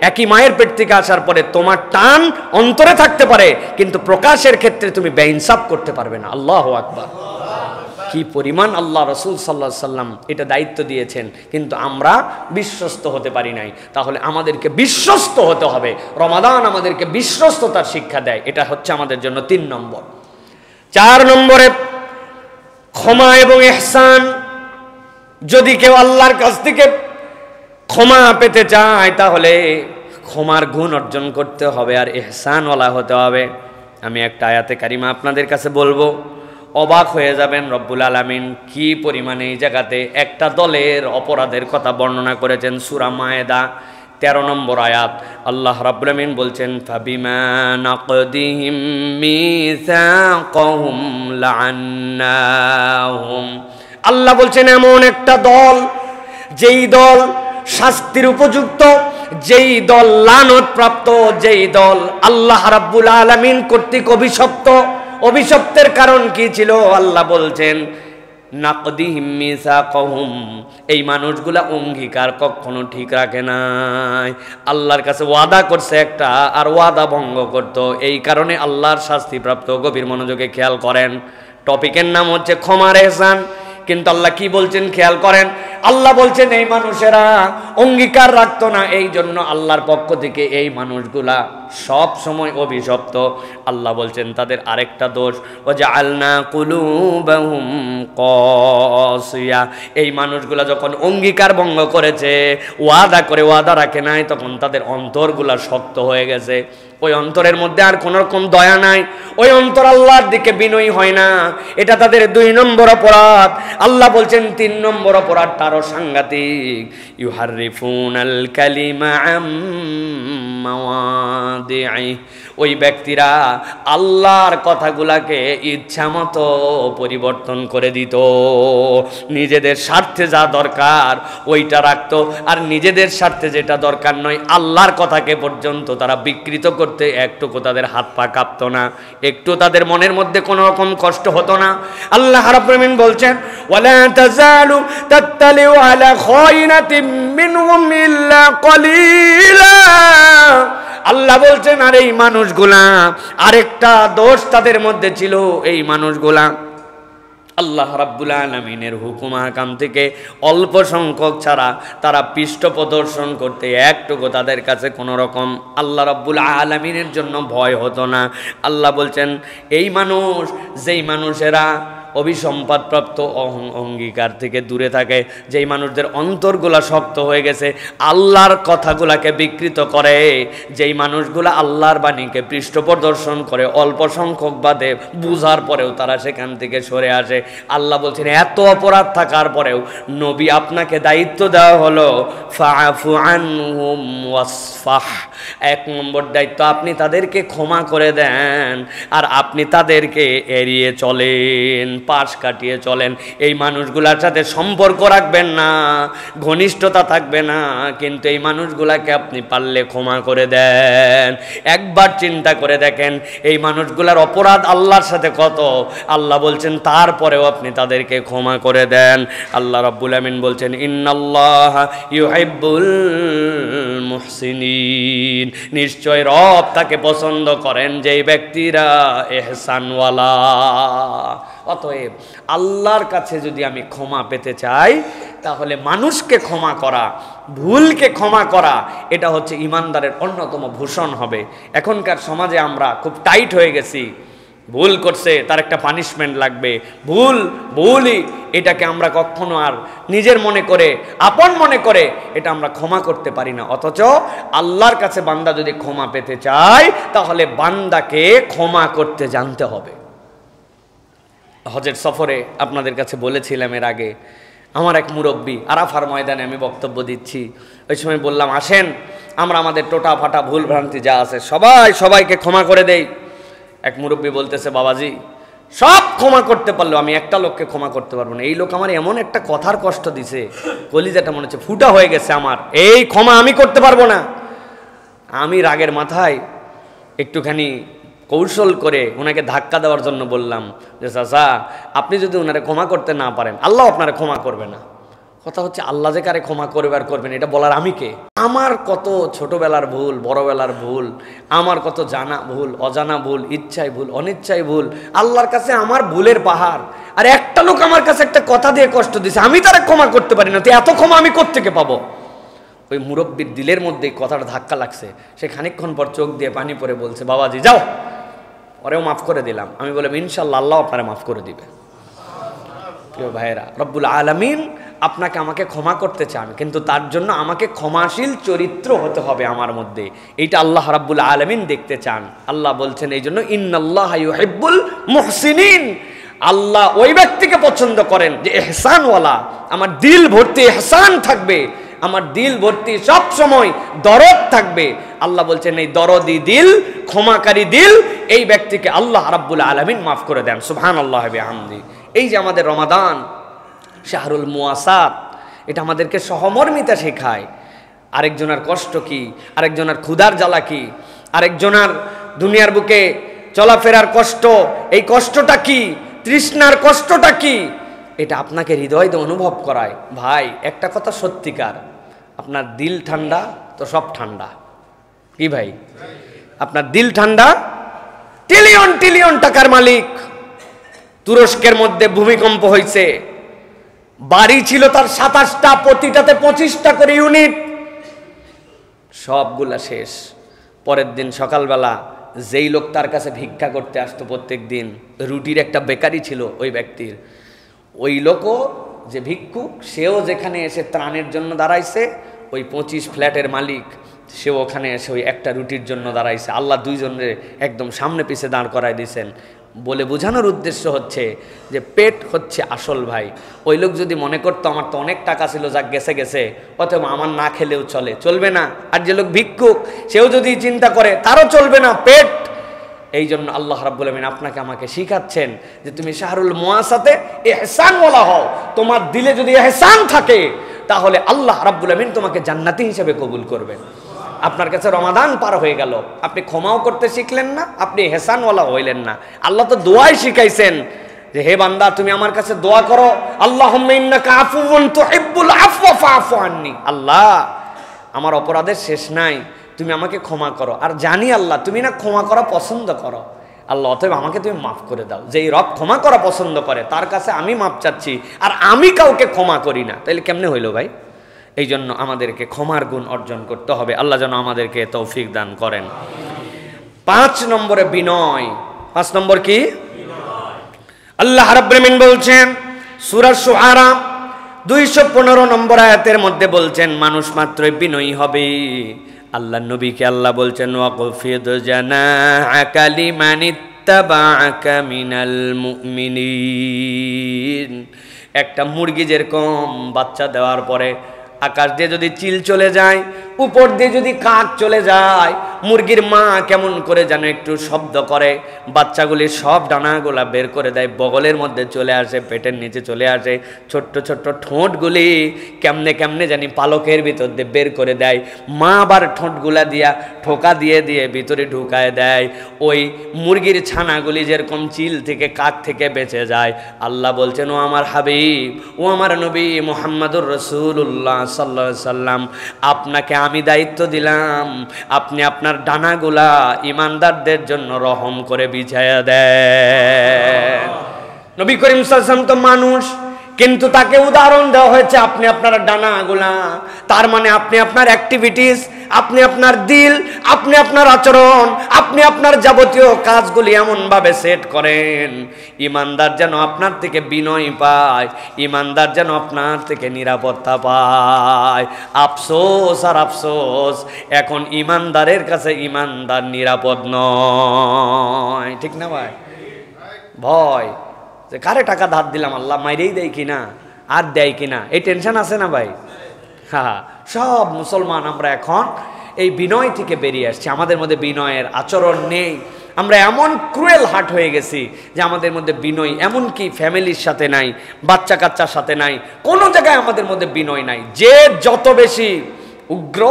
একই মায়ের পেট থেকে আসার পরে তোমার টান অন্তরে থাকতে পারে, কিন্তু প্রকাশের ক্ষেত্রে তুমি বেইনসাফ করতে পারবে না। আল্লাহু আকবার! কি পরিমাণ আল্লাহ রাসূল সাল্লাল্লাহু আলাইহি সাল্লাম এটা দায়িত্ব দিয়েছেন, কিন্তু আমরা বিশ্বস্ত হতে পারি নাই। তাহলে আমাদেরকে বিশ্বস্ত হতে হবে। রমাদান আমাদেরকে বিশ্বস্ততার শিক্ষা দেয়। এটা হচ্ছে আমাদের জন্য 3 নম্বর। 4 নম্বরে ক্ষমা এবং ইহসান। যদি কেউ আল্লাহর কাছ থেকে ক্ষমা পেতে চায় তাহলে ক্ষমার গুণ অর্জন করতে হবে আর ইহসানওয়ালা হতে হবে। আমি একটা আয়াতে কারিমা আপনাদের কাছে বলবো, অবাক হয়ে যাবেন। রব্বুল আলামিন কি পরিমাণে এই জায়গাতে একটা দলের অপরাধের কথা বর্ণনা করেছেন। সূরা মায়েদা 13 নম্বর আয়াত। আল্লাহ রাব্বুল আলামিন বলছেন, ফাবিমা নাকদিহিম মিসাকাহুম লাআন্নাহুম। আল্লাহ বলছেন এমন একটা দল, যেই দল শাস্তির উপযুক্ত, যেই দল লানত প্রাপ্ত, যেই দল আল্লাহ রাব্বুল আলামিন কর্তৃক অভিশপ্ত। অভিশপ্তের কারণ কি ছিল? আল্লাহ বলছেন নাকদিহিম মিসাকাহুম, এই মানুষগুলা অঙ্গীকার কখনো ঠিক রাখে নাই। আল্লাহর কাছে ওয়াদা করছে একটা, আর ওয়াদা ভঙ্গ করত, এই কারণে আল্লাহর শাস্তিপ্রাপ্ত। গভীর মনোযোগে খেয়াল করেন, টপিকের নাম হচ্ছে ক্ষমার এহসান। কিন্তু আল্লাহ কি বলছেন খেয়াল করেন, আল্লাহ বলছেন এই মানুষেরা অঙ্গীকার রাখতো না, এই জন্য আল্লাহর পক্ষ থেকে এই মানুষগুলা সব সময় অভিশপ্ত। আল্লাহ বলছেন তাদের আরেকটা দোষ, ওয়াজআলনা কুলুবাহুম কাসিয়া, এই মানুষগুলা যখন অঙ্গীকার ভঙ্গ করেছে, ওয়াদা করে ওয়াদা রাখে নাই, তখন তাদের অন্তরগুলা শক্ত হয়ে গেছে। ওই অন্তরের মধ্যে আর কোন রকম দয়া নাই, ওই অন্তর আল্লাহর দিকে বিনয়ী হয় না। এটা তাদের 2 নম্বর অপরাধ। আল্লাহ বলছেন 3 নম্বর অপরাধটা আরো সাংঘাতিক, ইউহাররিফুনাল কালিমা আম মাওয়াদিই, ওই ব্যক্তিরা আল্লাহর কথাগুলাকে ইচ্ছামতো পরিবর্তন করে দিত। নিজেদের স্বার্থে যা দরকার ওইটা রাখতো, আর নিজেদের স্বার্থে যেটা দরকার নয় আল্লাহর কথাকে পর্যন্ত তারা বিকৃত করতে একটুকু তাদের হাত পা কাঁপতো না, একটু তাদের মনের মধ্যে কোনো রকম কষ্ট হতো না। আল্লাহ রাব্বুল আমিন বলছেন, ওয়ালা তাজালু তাত্তালিউ আলা খায়িনাতিন মিনহুম ইল্লা কলিলা, আল্লাহ বলছেন আর এই মানুষগুলা আরেকটা দোষ তাদের মধ্যে ছিল, এই মানুষগুলা আল্লাহ রাব্বুল আলামিনের হুকুম আহকাম থেকে অল্প সংখ্যক ছাড়া তারা পৃষ্ঠ প্রদর্শন করতে একটুকু তাদের কাছে কোনো রকম আল্লাহ রাব্বুল আলামিনের জন্য ভয় হতো না। আল্লাহ বলছেন এই মানুষ, যেই মানুষেরা অভিসম্পাদপ্রাপ্ত অঙ্গীকার থেকে দূরে থাকে, যেই মানুষদের অন্তরগুলা শক্ত হয়ে গেছে, আল্লাহর কথাগুলাকে বিকৃত করে, যেই মানুষগুলা আল্লাহর বাণীকে পৃষ্ঠ প্রদর্শন করে, অল্প সংখ্যক বাদে বুঝার পরেও তারা সেখান থেকে সরে আসে। আল্লাহ বলছেন এত অপরাধ থাকার পরেও নবী আপনাকে দায়িত্ব দেওয়া হলো ফাআফু আনহুম ওয়াসফাহ, 1 নম্বর দায়িত্ব আপনি তাদেরকে ক্ষমা করে দেন, আর আপনি তাদেরকে এড়িয়ে চলেন, পাশ কাটিয়ে চলেন। এই মানুষগুলার সাথে সম্পর্ক রাখবেন না, ঘনিষ্ঠতা থাকবে না, কিন্তু এই মানুষগুলাকে আপনি পারলে ক্ষমা করে দেন। একবার চিন্তা করে দেখেন এই মানুষগুলার অপরাধ আল্লাহর সাথে কত, আল্লাহ বলছেন তারপরেও আপনি তাদেরকে ক্ষমা করে দেন। আল্লাহ রাব্বুল আমিন বলছেন ইন্নাল্লাহা ইউহিব্বুল মুহসিনিন, নিশ্চয় রব তাকে পছন্দ করেন যেই ব্যক্তিরা ইহসানওয়ালা। অতএব আল্লাহর কাছে যদি আমি ক্ষমা পেতে চাই, তাহলে মানুষকে ক্ষমা করা, ভুলকে ক্ষমা করা, এটা হচ্ছে ইমানদারের অন্যতম ভূষণ হবে। এখনকার সমাজে আমরা খুব টাইট হয়ে গেছি, ভুল করছে তার একটা পানিশমেন্ট লাগবে, ভুলই, এটাকে আমরা কখনো আর নিজের মনে করে, আপন মনে করে এটা আমরা ক্ষমা করতে পারি না। অথচ আল্লাহর কাছে বান্দা যদি ক্ষমা পেতে চায়, তাহলে বান্দাকে ক্ষমা করতে জানতে হবে। হজের সফরে আপনাদের কাছে বলেছিলাম এর আগে, আমার এক মুরব্বী আরাফার ময়দানে আমি বক্তব্য দিচ্ছি, ওই সময় বললাম আসেন আমরা আমাদের টোটা ফাটা ভুল ভ্রান্তি যা আছে সবাইকে ক্ষমা করে দেই। এক মুরব্বী বলতেছে, বাবাজি সব ক্ষমা করতে পারলেও আমি একটা লোককে ক্ষমা করতে পারবো না, এই লোক আমার এমন একটা কথার কষ্ট দিছে, কলিজাটা মনে হচ্ছে ফুটা হয়ে গেছে আমার, এই ক্ষমা আমি করতে পারবো না। আমি রাগের মাথায় একটুখানি কৌশল করে ওনাকে ধাক্কা দেওয়ার জন্য বললাম যে চাচা আপনি যদি ওনারে ক্ষমা করতে না পারেন, আল্লাহ আপনারে ক্ষমা করবে না। কথা হচ্ছে আল্লাহ যে কারে ক্ষমা করবে আর করবেন এটা বলার আমি কে? আমার কত ছোটবেলার ভুল, বড়বেলার ভুল, আমার কত জানা ভুল, অজানা ভুল, ইচ্ছায় ভুল, অনিচ্ছায় ভুল, আল্লাহর কাছে আমার ভুলের পাহাড়। আর একটা লোক আমার কাছে একটা কথা দিয়ে কষ্ট দিছে, আমি তারা ক্ষমা করতে পারি না, তো এত ক্ষমা আমি কোত্থেকে পাবো? ওই মুরব্বীর দিলের মধ্যে কথাটা ধাক্কা লাগছে। সে খানিকক্ষণ পর চোখ দিয়ে পানি পরে বলছে, বাবাজি যাও, ওরেও মাফ করে দিলাম। আমি বললাম ইনশাল্লাহ আল্লাহ আপনারা মাফ করে দিবে। প্রিয় ভাইয়েরা, রব্বুল আলামিন আপনাকে আমাকে ক্ষমা করতে চান, কিন্তু তার জন্য আমাকে ক্ষমাশীল চরিত্র হতে হবে আমার মধ্যে, এইটা আল্লাহ রাব্বুল আলামিন দেখতে চান। আল্লাহ বলছেন এই জন্য ইন্নাল্লাহা ইউহিব্বুল মুহসিনিন, আল্লাহ ওই ব্যক্তিকে পছন্দ করেন যে ইহসানওয়ালা, আমার দিল ভর্তি ইহসান থাকবে, আমার দিল ভর্তি সব সময় দরদ থাকবে। আল্লাহ বলছেন এই দরদি দিল, ক্ষমাকারী দিল, এই ব্যক্তিকে আল্লাহ রাব্বুল আলামিন মাফ করে দেন। সুবহানাল্লাহ ওয়া বিহামদি। এই যে আমাদের রমাদান শাহরুল মুয়াসাত, এটা আমাদেরকে সহমর্মিতা শেখায়। আরেকজনের কষ্ট কি, আরেকজনের ক্ষুধার জ্বালা কি, আরেকজনের দুনিয়ার বুকে চলাফেরার কষ্ট, এই কষ্টটা কি, তৃষ্ণার কষ্টটা কি, এটা আপনাকে হৃদয় দিয়ে অনুভব করায় ভাই একটা কথা সত্যিকার, আপনার দিল ঠান্ডা তো সব ঠান্ডা। কি ভাই, আপনার দিল ঠান্ডা, ট্রিলিয়ন ট্রিলিয়ন টাকার মালিক, তুরস্কের মধ্যে ভূমিকম্প হয়েছে, বাড়ি ছিল তার 27টা, প্রতিটাতে 25টা করে ইউনিট, সবগুলা শেষ। পরের দিন সকালবেলা যেই লোক তার কাছে ভিক্ষা করতে আসতো প্রত্যেক দিন, রুটির একটা বেকারি ছিল ওই ব্যক্তির, ওই লোকও যে ভিক্ষুক সেও যেখানে এসে ত্রাণের জন্য দাঁড়াইছে, ওই 25 ফ্ল্যাটের মালিক সেও ওখানে এসে ওই একটা রুটির জন্য দাঁড়াইছে। আল্লাহ দুইজনের একদম সামনে পিছে দাঁড় করায় দিয়েছেন। বলে বোঝানোর উদ্দেশ্য হচ্ছে যে পেট হচ্ছে আসল ভাই। ওই লোক যদি মনে করতো আমার তো অনেক টাকা ছিল, যা গেছে গেছে, অথবা আমার না খেলেও চলবে না। আর যে লোক ভিক্ষুক সেও যদি চিন্তা করে তারও চলবে না, পেট। এই জন্য আল্লাহ রাব্বুল আমিন আপনাকে আমাকে শিখাচ্ছেন যে তুমি শাহরুল মুআসাতে ইহসান ওয়ালা হও। তোমার দিলে যদি ইহসান থাকে তাহলে আল্লাহ রাব্বুল আমিন তোমাকে জান্নাতি হিসেবে কবুল করবেন। আপনার কাছে রমাদান পার হয়ে গেল, আপনি ক্ষমাও করতে শিখলেন না, আপনি ইহসানওয়ালা হইলেন না। আল্লাহ তো দোয়াই শিখাইছেন যে হে বান্দা তুমি আমার কাছে দোয়া করো, আল্লাহুম্মা ইন্নাকা আফুউন তুহিব্বুল আফওয়া ফাআফু আন্নি। আল্লাহ আমার অপরাধের শেষ নাই, তুমি আমাকে ক্ষমা করো। আর জানি আল্লাহ তুমি না ক্ষমা করা পছন্দ করো, আল্লাহ অতএব আমাকে তুমি মাফ করে দাও। যেই রব ক্ষমা করা পছন্দ করে তার কাছে আমি মাফ চাচ্ছি, আর আমি কাউকে ক্ষমা করি না, তাইলে কেমনে হইল ভাই? এই জন্য আমাদেরকে ক্ষমার গুণ অর্জন করতে হবে। আল্লাহ যেন আমাদেরকে তৌফিক দান করেন। 5 নম্বরে বিনয়। 5 নম্বর কি? আল্লাহ রাব্বুল আমিন বলছেন সূরা শুআরা 215 নম্বর আয়াতের মধ্যে বলছেন মানুষ মাত্রই বিনয়ী হবে। আল্লাহ নবীকে আল্লাহ বলছেন ওয়াকফিদ জানাআকা লিমানিত্তাবাআকা মিনাল মুমিনিন। একটা মুরগি যেরকম বাচ্চা দেওয়ার পরে আকাশ দিয়ে যদি চিল চলে যায়, উপর দিয়ে যদি কাক চলে যায়, মুরগির মা কেমন করে যেন একটু শব্দ করে, বাচ্চাগুলি সব ডানাগুলা বের করে দেয়, বগলের মধ্যে চলে আসে, পেটের নিচে চলে আসে, ছোট্ট ছোট্ট ঠোঁটগুলি কেমনে কেমনে জানি পালকের ভিতর দিয়ে বের করে দেয়, মা আবার ঠোঁটগুলা দিয়া ঠোকা দিয়ে দিয়ে ভিতরে ঢুকায় দেয়। ওই মুরগির ছানাগুলি যেরকম চিল থেকে কাক থেকে বেঁচে যায়, আল্লাহ বলছেন ও আমার হাবিব, ও আমার নবী মুহাম্মদুর রাসূলুল্লাহ সাল্লাল্লাহু আলাইহি সাল্লাম, আপনাকে আমি দায়িত্ব দিলাম, আপনি আপনার ডানাগুলা ইমানদারদের জন্য রহম করে বিছায়া দেন। নবী করিম সাল্লাল্লাহু আলাইহি ওয়াসাল্লাম তো মানুষ, কিন্তু তাকে উদাহরণ দেওয়া হয়েছে আপনি আপনার ডানাগুলা। তার মানে আপনি আপনার অ্যাক্টিভিটিস, আপনি আপনার দিল, আপনি আপনার আচরণ, আপনি আপনার যাবতীয় কাজগুলি এমনভাবে সেট করেন ইমানদার যেন আপনার থেকে বিনয় পায়, ইমানদার যেন আপনার থেকে নিরাপত্তা পায়। আফসোস আর আফসোস, এখন ইমানদারের কাছে ইমানদার নিরাপদ নয়। ঠিক না ভাই? ভয় যে কারে টাকা ধার দিলাম, আল্লাহ মাইরেই দেয় কিনা, আর দেয় কিনা, এই টেনশন আছে না ভাই? হ্যাঁ, সব মুসলমান আমরা এখন এই বিনয় থেকে বেরিয়ে আসছি। আমাদের মধ্যে বিনয়ের আচরণ নেই। আমরা এমন ক্রুয়েল হার্ট হয়ে গেছি যে আমাদের মধ্যে বিনয়, এমনকি ফ্যামিলির সাথে নাই, বাচ্চা কাচ্চার সাথে নাই, কোনো জায়গায় আমাদের মধ্যে বিনয় নাই। যে যত বেশি উগ্র,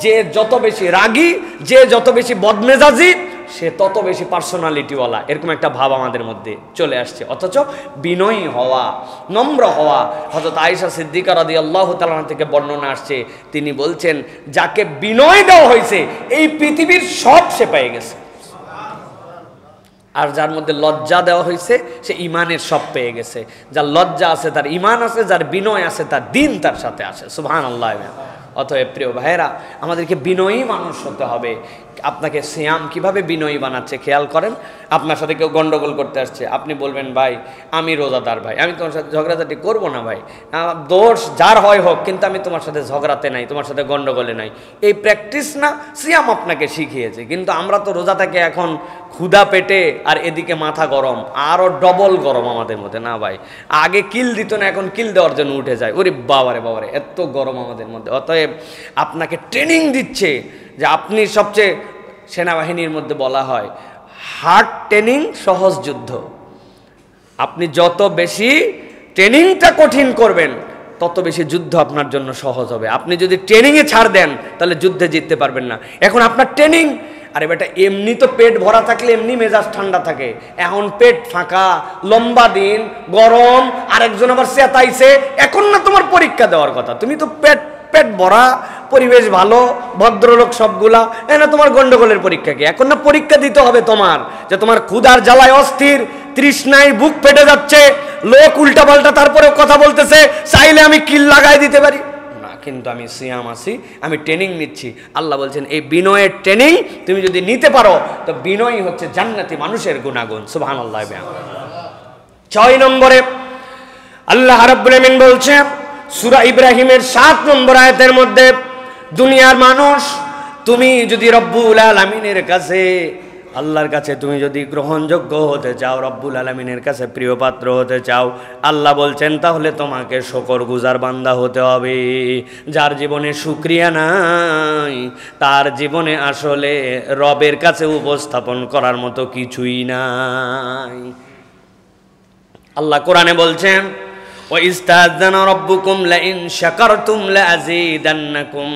যে যত বেশি রাগী, যে যত বেশি বদমেজাজি, সে তত বেশি পার্সোনালিটিওয়ালা, এরকম একটা ভাব আমাদের মধ্যে চলে আসছে। অথচ বিনয়ী হওয়া, নম্র হওয়া, হযরত আয়েশা সিদ্দিকা রাদিয়াল্লাহু তাআলা থেকে বর্ণনা আসছে, তিনি বলছেন যাকে বিনয় দেওয়া হয়েছে এই পৃথিবীর সব সে পেয়ে গেছে, আর যার মধ্যে লজ্জা দেওয়া হয়েছে সে ইমানের সব পেয়ে গেছে। যার লজ্জা আছে তার ইমান আছে, যার বিনয় আছে তার দিন তার সাথে আছে। সুবহানাল্লাহ। অতএব প্রিয় ভাইয়েরা, আমাদেরকে বিনয়ী মানুষ হতে হবে। আপনাকে সিয়াম কিভাবে বিনয়ী বানাচ্ছে খেয়াল করেন। আপনার সাথে কেউ গন্ডগোল করতে আসছে, আপনি বলবেন ভাই আমি রোজাদার, ভাই আমি তোমার সাথে ঝগড়াঝাটি করবো না, ভাই দোষ যার হয় হোক, কিন্তু আমি তোমার সাথে ঝগড়াতে নাই, তোমার সাথে গন্ডগোলে নাই। এই প্র্যাকটিস না সিয়াম আপনাকে শিখিয়েছে। কিন্তু আমরা তো রোজা থেকে এখন ক্ষুধা পেটে, আর এদিকে মাথা গরম, আরও ডবল গরম আমাদের মধ্যে। না ভাই, আগে কিল দিত না, এখন কিল দেওয়ার জন্য উঠে যায়। ওরে বাবারে বাবারে, এত গরম আমাদের মধ্যে। অতএব আপনাকে ট্রেনিং দিচ্ছে যে আপনি সবচেয়ে, সেনাবাহিনীর মধ্যে বলা হয় হার্ড ট্রেনিং সহজ যুদ্ধ। আপনি যত বেশি ট্রেনিংটা কঠিন করবেন তত বেশি যুদ্ধ আপনার জন্য সহজ হবে। আপনি যদি ট্রেনিংয়ে ছাড় দেন তাহলে যুদ্ধে জিততে পারবেন না। এখন আপনার ট্রেনিং আরে বেটা এমনি তো পেট ভরা থাকলে এমনি মেজাজ ঠান্ডা থাকে, এখন পেট ফাঁকা, লম্বা দিন, গরম, আরেকজন আবার চেতাইছে, এখন না তোমার পরীক্ষা দেওয়ার কথা, তুমি তো পেট ভরা, পরিবেশ ভালো, ভদ্রলোক সবগুলা, না তোমার গন্ডগোলের পরীক্ষা কি? এখন না পরীক্ষা দিতে হবে তোমার, যে তোমার ক্ষুধার জ্বালায় অস্থির, তৃষ্ণায় বুক ফেটে যাচ্ছে, লোক উল্টা পাল্টা তারপরেও কথা বলতেছে, চাইলে আমি কিল লাগাই দিতে পারি না, কিন্তু আমি সিয়াম আছি, আমি ট্রেনিং নিচ্ছি। আল্লাহ বলছেন এই বিনয়ের ট্রেনিং তুমি যদি নিতে পারো তো বিনয় হচ্ছে জান্নাতি মানুষের গুণাগুণ। সুবহানাল্লাহ। 6 নম্বরে আল্লাহ রাব্বুল আমিন বলছে সূরা ইব্রাহিমের 7 নম্বর আয়াতের মধ্যে, দুনিয়ার মানুষ তুমি যদি রব্বুল আলামিনের কাছে, আল্লাহর কাছে তুমি যদি গ্রহণযোগ্য হতে চাও, রব্বুল আলামিনের কাছে প্রিয় পাত্র হতে চাও, আল্লাহ বলছেন তাহলে তোমাকে শুকরগুজার বান্দা হতে হবে। যার জীবনে শুকরিয়া নাই তার জীবনে আসলে রবের কাছে উপস্থাপন করার মতো কিছুই নাই। আল্লাহ কোরআনে বলছেন وَإِسْتَأْذَنَ رَبُّكُمْ لَئِنْ شَكَرْتُمْ لَأَزِيدَنَّكُمْ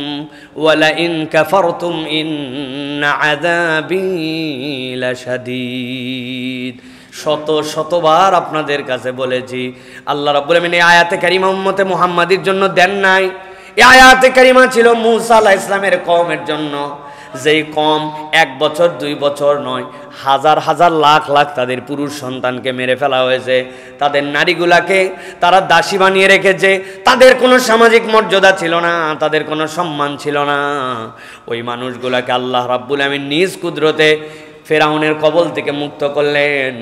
وَلَئِنْ كَفَرْتُمْ إِنَّ عَذَابِي لَشَدِيدٌ। শতবার আপনাদের কাছে বলেছি, আল্লাহ রাব্বুল আমিন এই আয়াতে কারিমা উম্মতে মুহাম্মাদির জন্য দেন নাই। এই আয়াতে কারিমা ছিল মূসা আলাইহিস সালামের কওমের জন্য, যেই কম 1 বছর 2 বছর নয়, হাজার হাজার লাখ লাখ তাদের পুরুষ সন্তানকে মেরে ফেলা হয়েছে, তাদের নারীগুলাকে তারা দাসী বানিয়ে রেখেছে, তাদের কোনো সামাজিক মর্যাদা ছিল না, তাদের কোনো সম্মান ছিল না। ওই মানুষগুলাকে আল্লাহ রাব্বুল আমিন নিজ কুদরতে ফেরাউনের কবল থেকে মুক্ত করলেন।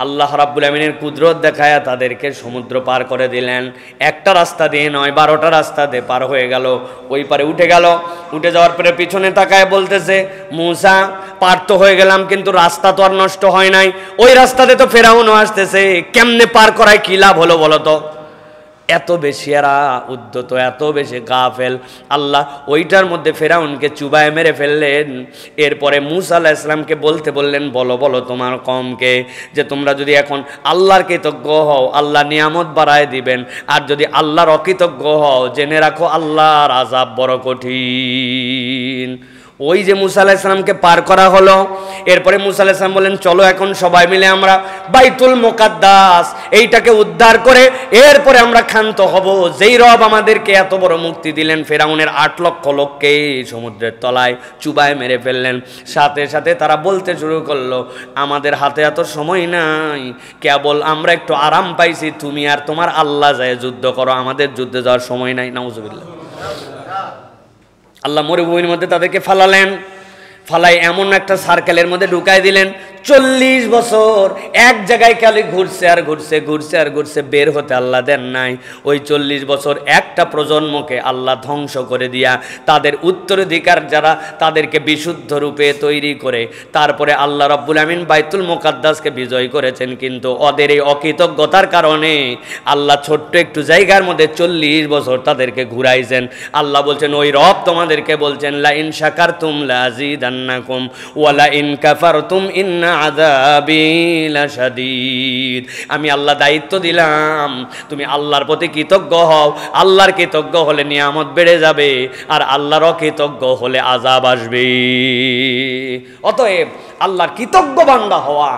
আল্লাহ রাব্বুল আমিনের কুদরত দেখায়া তাদেরকে সমুদ্র পার করে দিলেন। একটা রাস্তা দিয়ে নয়, 12টা রাস্তা দিয়ে পার হয়ে গেল, ওই পারে উঠে গেল। উঠে যাওয়ার পরে পিছনে তাকায় বলতেছে, মুসা পার তো হয়ে গেলাম কিন্তু রাস্তা তো আর নষ্ট হয় নাই, ওই রাস্তাতে তো ফেরাউনও আসতেছে, কেমনে পার করায় কি লাভ হলো বলো তো? এত বেশি এরা উদ্ধত, এত বেশি গাফেল। আল্লাহ ওইটার মধ্যে ফেরাউনকে চুবায় মেরে ফেললেন। এরপরে মূসা আলাইহিস সালামকে বলতে বললেন, বলো তোমার কওমকে যে তোমরা যদি এখন আল্লাহর কৃতজ্ঞ হও আল্লাহ নিয়ামত বাড়ায় দিবেন, আর যদি আল্লাহর অকৃতজ্ঞ হও জেনে রাখো আল্লাহর আযাব বড় কঠিন। ওই যে মূসা আলাইহিস সালামকে পার করা হলো, এরপরে মূসা আলাইহিস সালাম বলেন চলো এখন সবাই মিলে আমরা বাইতুল মুকাদ্দাস এইটাকে উদ্ধার করে এরপরে আমরা ক্ষান্ত হব। যেই রব আমাদেরকে এত বড় মুক্তি দিলেন, ফেরাউনের 8 লক্ষ লোককে সমুদ্রের তলায় চুবায় মেরে ফেললেন, সাথে সাথে তারা বলতে শুরু করলো আমাদের হাতে এত সময় নাই, কেবল আমরা একটু আরাম পাইছি, তুমি আর তোমার আল্লাহ যায় যুদ্ধ করো, আমাদের যুদ্ধে যাওয়ার সময় নাই। নাউজুবিল্লাহ। আল্লাহ মরুভূমির মধ্যে তাদেরকে ফালালেন, ফালাই এমন একটা সার্কেলের মধ্যে ঢুকাই দিলেন, 40 বছর এক জায়গায় খালি ঘুরছে আর ঘুরছে, বের হতে আল্লাহ দেন নাই। ওই 40 বছর একটা প্রজন্মকে আল্লাহ ধ্বংস করে দিয়া তাদের উত্তরাধিকার যারা তাদেরকে বিশুদ্ধ রূপে তৈরি করে তারপরে আল্লাহ রাব্বুল আমিন বাইতুল মুকাদ্দাসকে বিজয় করেছেন। কিন্তু ওদের এই অকৃতজ্ঞতার কারণে আল্লাহ ছোট্ট একটু জায়গার মধ্যে 40 বছর তাদেরকে ঘুরাইছেন। আল্লাহ বলছেন ওই রব তোমাদেরকে বলছেন লা ইন শাকারতুম লাযিদান্নাকুম ওয়া লা ইন কাফারতুম ইন্না আযাবি লাশাদীদ। আমি আল্লাহ দায়িত্ব দিলাম তুমি আল্লাহর প্রতি কৃতজ্ঞ হও, আল্লাহর কৃতজ্ঞ হলে নিয়ামত বেড়ে যাবে, আর আল্লাহর অকৃতজ্ঞ হলে আযাব আসবে। অতএব আল্লাহর কৃতজ্ঞ বান্দা হওয়া,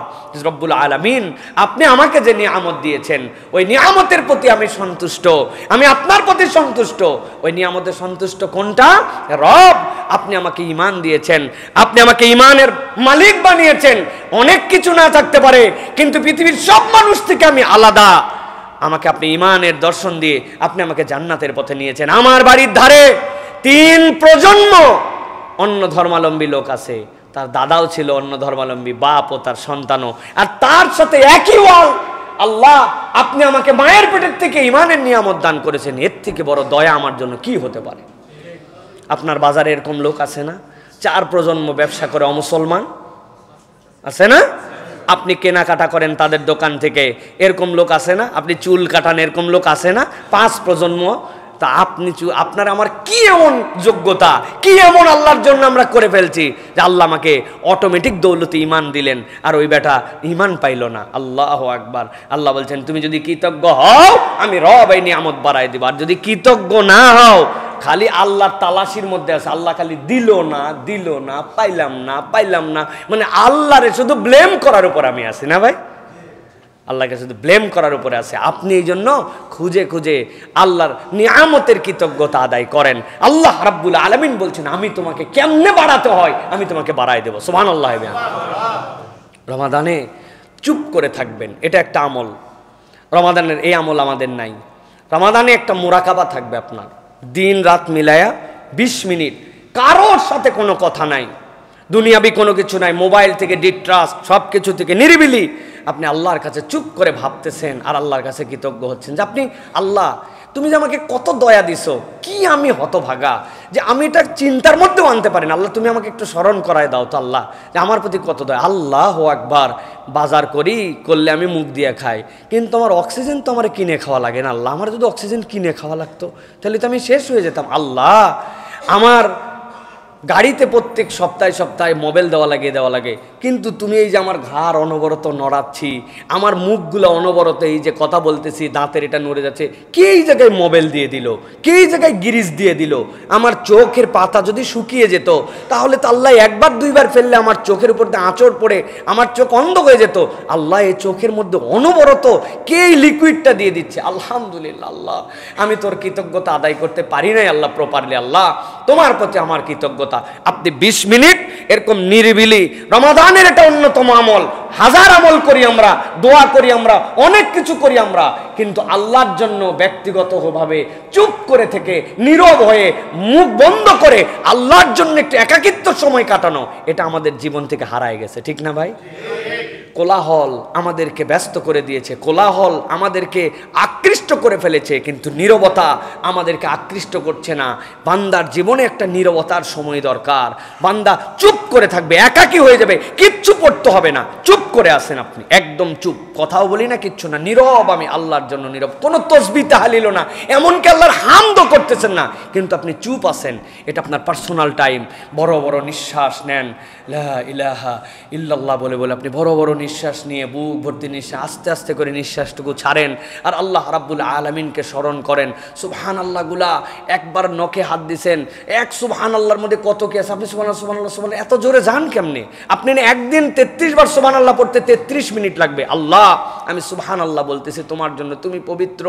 রব্বুল আলামিন আপনি আমাকে যে নিয়ামত দিয়েছেন ওই নিয়ামতের প্রতি আমি সন্তুষ্ট, আমি আপনার প্রতি সন্তুষ্ট। ওই নিয়ামতে সন্তুষ্ট কোনটা? রব আপনি আমাকে ঈমান দিয়েছেন, আপনি আমাকে ঈমানের মালিক বানিয়েছেন। অনেক কিছু না থাকতে পারে কিন্তু পৃথিবীর সব মানুষ থেকে আমি আলাদা, আমাকে আপনি ঈমানের দর্শন দিয়ে আপনি আমাকে জান্নাতের পথে নিয়েছেন। আমার বাড়ির ধারে 3 প্রজন্ম অন্য ধর্মাবলম্বী লোক আছে, তার দাদাও ছিল অন্য ধর্মাবলম্বী, বাপ ও তার সন্তানও, আর তার সাথে একই ওয়াল। আল্লাহ আপনি আমাকে মায়ের পেটের থেকে ঈমানের নিয়ামত দান করেছেন, এর থেকে বড় দয়া আমার জন্য কি হতে পারে? আপনার বাজারে এরকম লোক আছে না? 4 প্রজন্ম ব্যবসা করে অমুসলমান আছে না? আপনি কেনাকাটা করেন তাদের দোকান থেকে, এরকম লোক আছে না? আপনি চুল কাটান, এরকম লোক আছে না? 5 প্রজন্ম তা আপনি আপনার আমার কি এমন যোগ্যতা, কি এমন আল্লাহর জন্য আমরা করে ফেলছি যে আল্লাহ আমাকে অটোমেটিক দৌলতে ঈমান দিলেন, আর ওই বেটা ঈমান পাইল না। আল্লাহু আকবার। আল্লাহ বলছেন তুমি যদি কৃতজ্ঞ হও আমি রব এই নিয়ামত বাড়াই দিব, আর যদি কৃতজ্ঞ না হও খালি আল্লাহর তালাশির মধ্যে আছে, আল্লাহ খালি দিল না, পাইলাম না, মানে আল্লাহরে শুধু ব্লেম করার উপর আমি আছি না ভাই, আল্লাহকে শুধু ব্লেম করার উপরে আছে। আপনি এই জন্য খুঁজে খুঁজে আল্লাহর নিয়ামতের কৃতজ্ঞতা আদায় করেন। আল্লাহ রাব্বুল আলামিন বলছেন আমি তোমাকে কেমনে বাড়াতে হয় আমি তোমাকে বাড়াই দেবো। সুবহানাল্লাহ। রমাদানে চুপ করে থাকবেন, এটা একটা আমল। রমাদানের এই আমল আমাদের নাই। রমাদানে একটা মুরাকাবা থাকবে আপনার, দিন রাত মিলায়া 20 মিনিট কারোর সাথে কোনো কথা নাই, দুনিয়াবি কোনো কিছু নাই, মোবাইল থেকে ডিস্ট্রাস্ট, সব কিছু থেকে নিরিবিলি আপনি আল্লাহর কাছে চুপ করে ভাবতেছেন আর আল্লাহর কাছে কৃতজ্ঞ হচ্ছেন যে আপনি আল্লাহ তুমি যে আমাকে কত দয়া দিছো, কি আমি হতভাগা যে আমি এটা চিন্তার মধ্যেও আনতে পারি না। আল্লাহ তুমি আমাকে একটু স্মরণ করায় দাও তো আল্লাহ যে আমার প্রতি কত দয়া। আল্লাহু আকবার। বাজার করলে আমি মুখ দিয়ে খাই, কিন্তু আমার অক্সিজেন তো আমার কিনে খাওয়া লাগে না। আল্লাহ আমার যদি অক্সিজেন কিনে খাওয়া লাগতো তাহলে তো আমি শেষ হয়ে যেতাম। আল্লাহ আমার গাড়িতে প্রত্যেক সপ্তাহে মোবাইল দেওয়া লাগে, কিন্তু তুমি এই যে আমার ঘাড় অনবরত নড়াচ্ছি, আমার মুখগুলো অনবরত এই যে কথা বলতেছি দাঁতের এটা নড়ে যাচ্ছে, কে এই জায়গায় মোবাইল দিয়ে দিল, কে এই জায়গায় গিরিজ দিয়ে দিল। আমার চোখের পাতা যদি শুকিয়ে যেত তাহলে তো আল্লাহ একবার দুইবার ফেললে আমার চোখের উপর দিয়ে আঁচড় পড়ে আমার চোখ অন্ধ হয়ে যেত। আল্লাহ এই চোখের মধ্যে অনবরত কে এই লিকুইডটা দিয়ে দিচ্ছে। আলহামদুলিল্লাহ আল্লাহ, আমি তোর কৃতজ্ঞতা আদায় করতে পারি নাই আল্লাহ প্রপারলি। আল্লাহ তোমার প্রতি আমার কৃতজ্ঞতা। আপনি 20 মিনিট এরকম নিরিবিলি, রমাদানের এটা অন্যতম আমল। হাজার আমল করি আমরা, দোয়া করি আমরা, অনেক কিছু করি আমরা, কিন্তু আল্লাহর জন্য ব্যক্তিগতভাবে চুপ করে থেকে নীরব হয়ে মুখ বন্ধ করে আল্লাহর জন্য একটু একাকিত্ব সময় কাটানো, এটা আমাদের জীবন থেকে হারায় গেছে। ঠিক না ভাই? কোলাহল আমাদেরকে ব্যস্ত করে দিয়েছে, কোলাহল আমাদেরকে আকৃষ্ট করে ফেলেছে, কিন্তু নীরবতা আমাদেরকে আকৃষ্ট করছে না। বান্দার জীবনে একটা নীরবতার সময় দরকার। বান্দা চুপ করে থাকবে, একাকী হয়ে যাবে, কিচ্ছু পড়তে হবে না, চুপ করে আসেন আপনি, একদম চুপ, কথাও বলি না, কিচ্ছু না, নীরব, আমি আল্লাহর জন্য নীরব, কোনো তসবিহ তাহলিল না, এমনকি আল্লাহর হামদও করতেছেন না, কিন্তু আপনি চুপ আছেন। এটা আপনার পার্সোনাল টাইম। বড় বড় নিঃশ্বাস নেন, লা ইলাহা ইল্লাল্লাহ বলে বলে আপনি বড় বড় নিঃশ্বাস নিয়ে বুক ভর্তি নিঃশ্বাস, আস্তে আস্তে করে নিঃশ্বাসটুকু ছাড়েন আর আল্লাহ রাব্বুল আলামিনকে স্মরণ করেন। সুবহানাল্লাহ গুলা একবার নখে হাত দিছেন, এক সুবহানাল্লাহর মধ্যে কত কি আছে, আপনি সুবহানাল্লাহ এত জোরে যান কেমনে? আপনি একদিন 33 বার সুবহানাল্লাহ পড়তে 33 মিনিট লাগবে। আল্লাহ আমি সুবহানাল্লাহ বলতেছি তোমার জন্য, তুমি পবিত্র,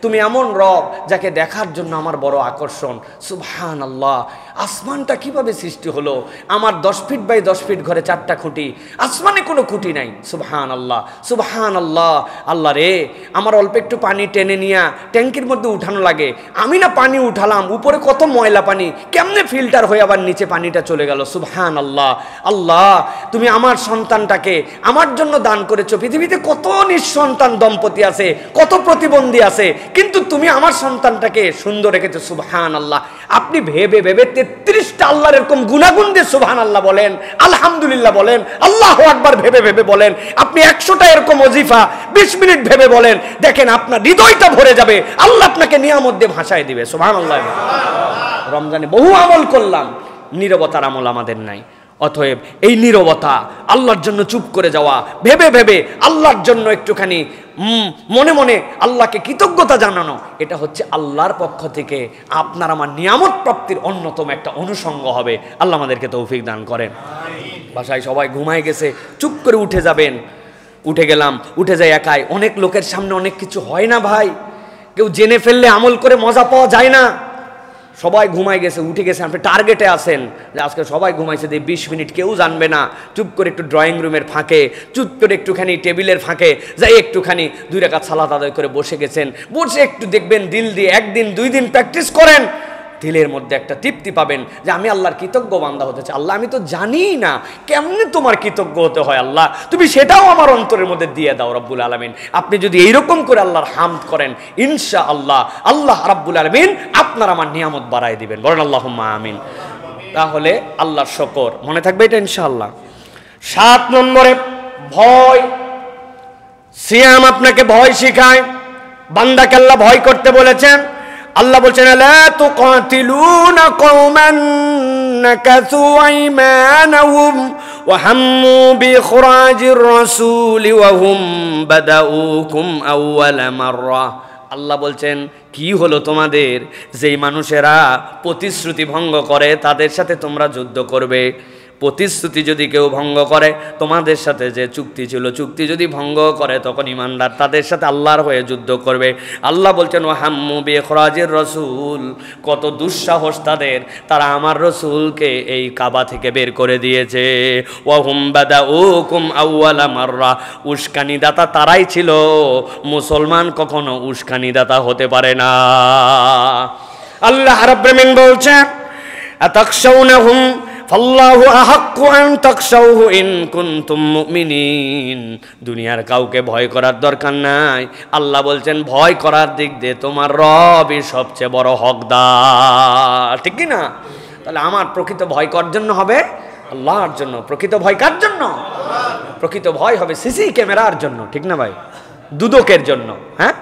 তুমি এমন রব যাকে দেখার জন্য আমার বড় আকর্ষণ। সুবহানাল্লাহ, আসমানটা কিভাবে সৃষ্টি হলো? আমার 10 ফিট বাই 10 ফিট ঘরে 4টা খুঁটি, আসমানে কোনো খুঁটি নাই। সুবহানাল্লাহ, সুবহানাল্লাহ। আল্লাহ রে, আমার অল্প একটু পানি টেনে নিয়ে ট্যাঙ্কির মধ্যে উঠানো লাগে, আমি না পানি উঠালাম, উপরে কত ময়লা পানি, কেমনে ফিল্টার হয়ে আবার নিচে পানিটা চলে গেল। সুবহানাল্লাহ। আল্লাহ তুমি আমার সন্তানটাকে আমার জন্য দান করেছো। পৃথিবীতে কত নিঃসন্তান দম্পতি আছে, কত প্রতিবন্ধী আছে, কিন্তু তুমি আমার সন্তানটাকে সুন্দর রেখেছো। সুবহানাল্লাহ। আপনি ভেবে ভেবে 33টা আল্লাহর এরকম গুনাগুন দিয়ে সুবহানাল্লাহ বলেন, আলহামদুলিল্লাহ বলেন, আল্লাহু আকবার ভেবে ভেবে বলেন। আপনি 100টা এরকম ওজিফা 20 মিনিট ভেবে বলেন, দেখেন আপনার হৃদয়টা ভরে যাবে, আল্লাহ আপনাকে নিয়ামত দিয়ে ভাষায় দিবে। সুবহানাল্লাহ। রমজানে বহু আমল করলাম, নীরবতার আমল আমাদের নাই। অতএব এই নীরবতা, আল্লাহর জন্য চুপ করে যাওয়া, ভেবে ভেবে আল্লাহর জন্য একটুখানি মনে মনে আল্লাহকে কৃতজ্ঞতা জানানো, এটা হচ্ছে আল্লাহর পক্ষ থেকে আপনার আমার নিয়ামত প্রাপ্তির অন্যতম একটা অনুষঙ্গ হবে। আল্লাহ আমাদেরকে তৌফিক দান করেন। বাসায় সবাই ঘুমায় গেছে, চুপ করে উঠে যাবেন। উঠে গেলাম, উঠে যাই একাই। অনেক লোকের সামনে অনেক কিছু হয় না ভাই, কেউ জেনে ফেললে আমল করে মজা পাওয়া যায় না। সবাই ঘুমাই গেছে, উঠে গেছে, আপনি টার্গেটে আছেন যে আজকে সবাই ঘুমাইছে, দিয়ে 20 মিনিট কেউ জানবে না, চুপ করে একটু ড্রয়িং রুমের ফাঁকে, চুপ করে একটুখানি টেবিলের ফাঁকে যাই একটুখানি 2 রাকাত সালাত আদায় করে বসে গেছেন। বসে একটু দেখবেন দিল দিয়ে 1 দিন 2 দিন প্র্যাকটিস করেন, দিলের মধ্যে একটা তৃপ্তি পাবেন যে আমি আল্লাহর কৃতজ্ঞ বান্দা হতে চাই। আল্লাহ আমি তো জানি না কেমনে তোমার কৃতজ্ঞ হতে হয়, আল্লাহ তুমি সেটাও আমার অন্তরের মধ্যে দিয়ে দাও রব্বুল আলামিন। আপনি যদি এইরকম করে আল্লাহর হামদ করেন, ইনশাআল্লাহ আল্লাহ রাব্বুল আলামিন আপনার আমার নিয়ামত বাড়ায় দিবেন। বলেন আল্লাহুম্মা আমিন। তাহলে আল্লাহর শুকর মনে থাকবে এটা ইনশাআল্লাহ। 7 নম্বরে ভয়। সিয়াম আপনাকে ভয় শেখায়। বান্দাকে আল্লাহ ভয় করতে বলেছেন। আল্লাহ বলছেন লা তুকাতিলুনা কওমান নাকাসু আইমানাহুম ওয়া হাম্মু বিইখরাজির রাসূলি ওয়া হুম বাদাউকুম আউওয়ালা মাররা। আল্লাহ বলছেন কি হলো তোমাদের, যেই মানুষেরা প্রতিশ্রুতি ভঙ্গ করে তাদের সাথে তোমরা যুদ্ধ করবে। প্রতিশ্রুতি যদি কেউ ভঙ্গ করে, তোমাদের সাথে যে চুক্তি ছিল চুক্তি যদি ভঙ্গ করে, তখন ইমানদার তাদের সাথে আল্লাহর হয়ে যুদ্ধ করবে। আল্লাহ বলছেন ওয়া হাম্মু বিইখরাজির রাসূল, কত দুঃসাহস তাদের, তারা আমার রসুলকে এই কাবা থেকে বের করে দিয়েছে। ওয়া হুম বাদাউকুম আউওয়ালা মাররা, উস্কানিদাতা তারাই ছিল, মুসলমান কখনো উস্কানিদাতা হতে পারে না। আল্লাহ রাব্বুল আলামিন বলছেন আতাখশাউনাহুম ফাল্লাহু আহাক্কু আন তাখশাউহু ইন কুনতুম মুমিনিন। দুনিয়ার কাউকে ভয় করার দরকার নাই, আল্লাহ বলছেন ভয় করার দিক দিয়ে তোমার রবই সবচেয়ে বড় হকদার, ঠিক কি না? তাহলে আমার প্রকৃত ভয় কার জন্য হবে? আল্লাহর জন্য। প্রকৃত ভয় কার জন্য? প্রকৃত ভয় হবে সিসি ক্যামেরার জন্য, ঠিক না ভাই? দুদকের জন্য। হ্যাঁ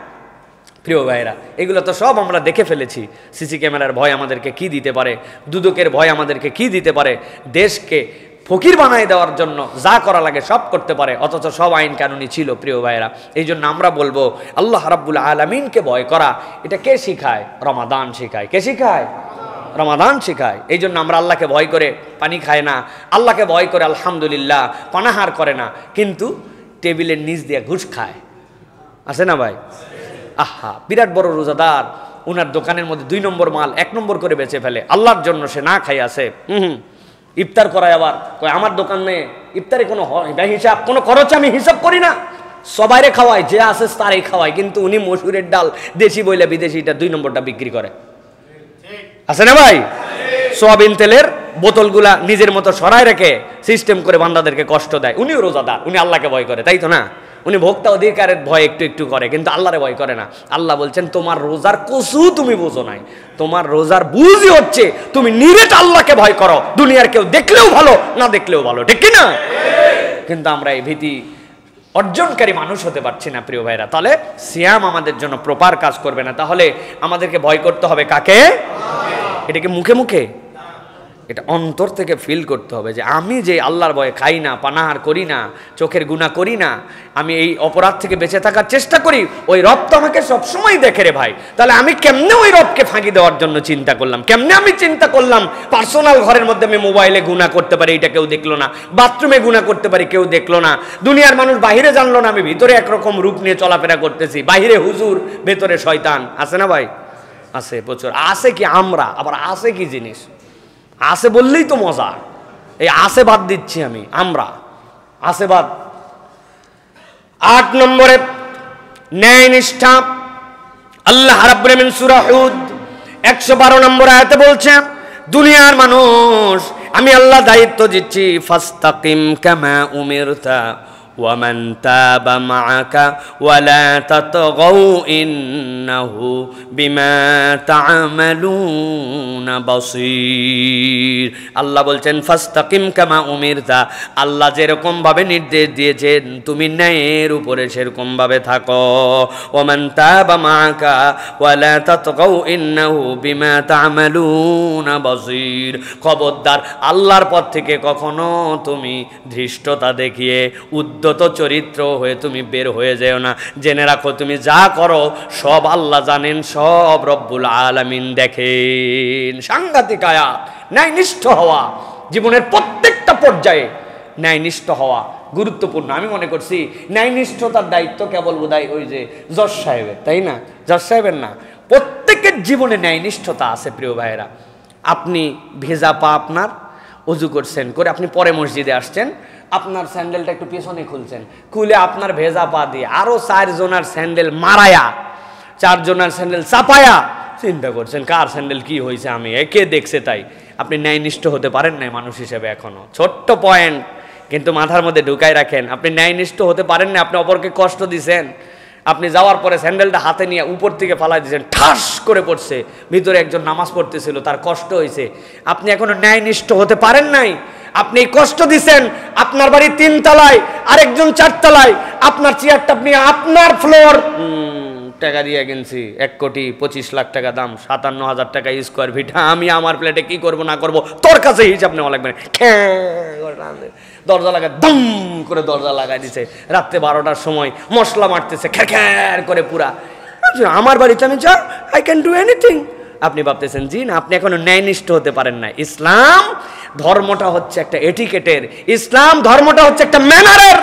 প্রিয় ভাইরা, এগুলো তো সব আমরা দেখে ফেলেছি। সিসি ক্যামেরার ভয় আমাদেরকে কি দিতে পারে, দুদকের ভয় আমাদেরকে কি দিতে পারে, দেশকে ফকির বানায় দেওয়ার জন্য যা করা লাগে সব করতে পারে, অথচ সব আইন কানুনই ছিল। প্রিয় ভাইরা, এই জন্য আমরা বলবো আল্লাহ রাব্বুল আলামিনকে ভয় করা, এটা কে শিখায়? রমাদান শিখায়। কে শিখায়? রমাদান শিখায়। এই জন্য আমরা আল্লাহকে ভয় করে পানি খায় না, আল্লাহকে ভয় করে আলহামদুলিল্লাহ পানাহার করে না, কিন্তু টেবিলের নিচ দিয়ে ঘুষ খায়। আছে না ভাই? আহা, বিরাট বড় রোজাদার, ওনার দোকানের মধ্যে 2 নম্বর মাল 1 নম্বর করে বেচে ফেলে, আল্লাহর জন্য সে না খাই আছে। ইফতার করায় আবার কয় আমার দোকানে ইফতারে কোনো হিসাব, কোনো খরচ আমি হিসাব করি না, সবাইরে খাওয়াই, যে আছে তারই খাওয়াই, কিন্তু উনি মসুরের ডাল দেশি বইলে বিদেশিটা 2 নম্বরটা বিক্রি করে। আছে না ভাই? সোয়াবিন তেলের বোতলগুলা নিজের মতো সরাই রেখে সিস্টেম করে বান্দাদেরকে কষ্ট দেয়। উনিও রোজাদার, উনি আল্লাহকে ভয় করে, তাই তো না? উনি ভোক্তা অধিকারের ভয় একটু একটু করে, কিন্তু আল্লাহরে ভয় করে না। আল্লাহ বলছেন তোমার রোজার কসু তুমি বোঝো নাই, তোমার রোজার বুঝই হচ্ছে তুমি নিরেট আল্লাহকে ভয় করো, দুনিয়ার কেউ দেখলেও ভালো না দেখলেও ভালো, ঠিক কি না? কিন্তু আমরা এই ভীতি অর্জনকারী মানুষ হতে পারছি না প্রিয় ভাইরা। তাহলে সিয়াম আমাদের জন্য প্রপার কাজ করবে না। তাহলে আমাদেরকে ভয় করতে হবে কাকে? এটা কি মুখে মুখে? এটা অন্তর থেকে ফিল করতে হবে যে আমি যে আল্লাহর ভয়ে খাই না, পানাহার করি না, চোখের গুনাহ করি না, আমি এই অপরাধ থেকে বেঁচে থাকার চেষ্টা করি, ওই রব তো আমাকে সবসময় দেখে রে ভাই। তাহলে আমি কেমনে ওই রবকে ফাঁকি দেওয়ার জন্য চিন্তা করলাম? কেমনে আমি চিন্তা করলাম পার্সোনাল ঘরের মধ্যে আমি মোবাইলে গুনাহ করতে পারি, এটা কেউ দেখলো না, বাথরুমে গুনাহ করতে পারি, কেউ দেখলো না, দুনিয়ার মানুষ বাহিরে জানলো না, আমি ভিতরে একরকম রূপ নিয়ে চলাফেরা করতেছি, বাহিরে হুজুর ভেতরে শয়তান। আছে না ভাই? আছে, প্রচুর আছে। কি আমরা আবার আছে কি জিনিস? আছে বললেই তো মজা, এই আছে বাদ দিচ্ছি আমি, আমরা আছে বাদ। 8 নম্বরে ন্যায় নিষ্ঠা। আল্লাহ রাব্বুল আলামিন সূরা হুদ 112 নম্বর আয়াতে বলছেন দুনিয়ার মানুষ আমি আল্লাহ দায়িত্ব দিচ্ছি, ফাস্তাকিম কামা উমিরতা ওয়ামান তাবা মাআকা ওয়ালা তাতগাউ ইন্নাহু বিমা তা'মালুনা বাসীর। আল্লাহ বলছেন ফাস্তাকিম কামা উমিরতা, আল্লাহ যেরকম ভাবে নির্দেশ দিয়েছেন তুমি ন্যায়ের উপরে সেরকম ভাবে থাকো। ওয়ামান তাবা মাআকা ওয়ালা তাতগাউ ইন্নাহু বিমা তা'মালুনা বাসীর। খবরদার আল্লাহর পথ থেকে কখনো তুমি ধৃষ্টতা দেখিয়ে উদ্যত চরিত্র হয়ে তুমি বের হয়ে যেও না। জেনে রাখো তুমি যা করো সব আল্লাহ জানেন, সব রব্বুল আলামিন দেখেন। সাংঘাতিক আয়াত। ন্যায়নিষ্ঠ হওয়া জীবনের প্রত্যেকটা পর্যায়ে ন্যায়নিষ্ঠ হওয়া গুরুত্বপূর্ণ। আমি মনে করছি ন্যায়নিষ্ঠতার দায়িত্ব কেবল বোধহয় ওই যে জজ সাহেবের, তাই না? জজ সাহেবের না, প্রত্যেকের জীবনে ন্যায়নিষ্ঠতা আছে প্রিয় ভাইয়েরা। আপনি ভেজা পা, আপনার অজু করছেন, করে আপনি পরে মসজিদে আসছেন, আপনার স্যান্ডেলটা একটু পেছনে খুলছেন, খুলে আপনার ভেজা পা দিয়ে আরো 4 জনের স্যান্ডেল মারায়া, 4 জনের স্যান্ডেল চাপায়া চিন্তা করছেন কার স্যান্ডেল কি হয়েছে, আমি কে দেখছে তাই। আপনি ন্যায়নিষ্ঠ হতে পারেন নাই মানুষ হিসেবে এখনো। ছোট্ট পয়েন্ট কিন্তু মাথার মধ্যে ঢুকাই রাখেন, আপনি ন্যায়নিষ্ঠ হতে পারেন না। আপনি অপরকে কষ্ট দিছেন, আপনি যাওয়ার পরে স্যান্ডেলটা হাতে নিয়ে উপর থেকে ফালাই দিয়েছেন, ঠাস করে পড়ছে, ভিতরে একজন নামাজ পড়তেছিল, তার কষ্ট হয়েছে। আপনি এখনো ন্যায়নিষ্ঠ হতে পারেন নাই। আপনি কষ্ট দিছেন, আপনার বাড়ি 3 তলায়, আরেকজন 4 তলায়, আপনার চেয়ারটা আপনি আপনার ফ্লোর টাকা দিয়ে কিনছি 1,25,00,000 টাকা দাম, 57,000 টাকা স্কোয়ার ফিট। আমি আমার প্লেটে কি করব না করব তোর কাছে হিসাব নেওয়া লাগবে না। দরজা লাগায় দম করে দরজা লাগাই দিছে, রাত্রে 12টার সময় মশলা মারতেছে খ্যার করে পুরা। আমার বাড়িতে আমি যা আই ক্যান ডু এনিথিং। আপনি ভাবতেছেন জি না, আপনি এখনো ন্যায়নিষ্ঠ হতে পারেন না। ইসলাম ধর্মটা হচ্ছে একটা এটিকেটের, ইসলাম ধর্মটা হচ্ছে একটা ম্যানারের।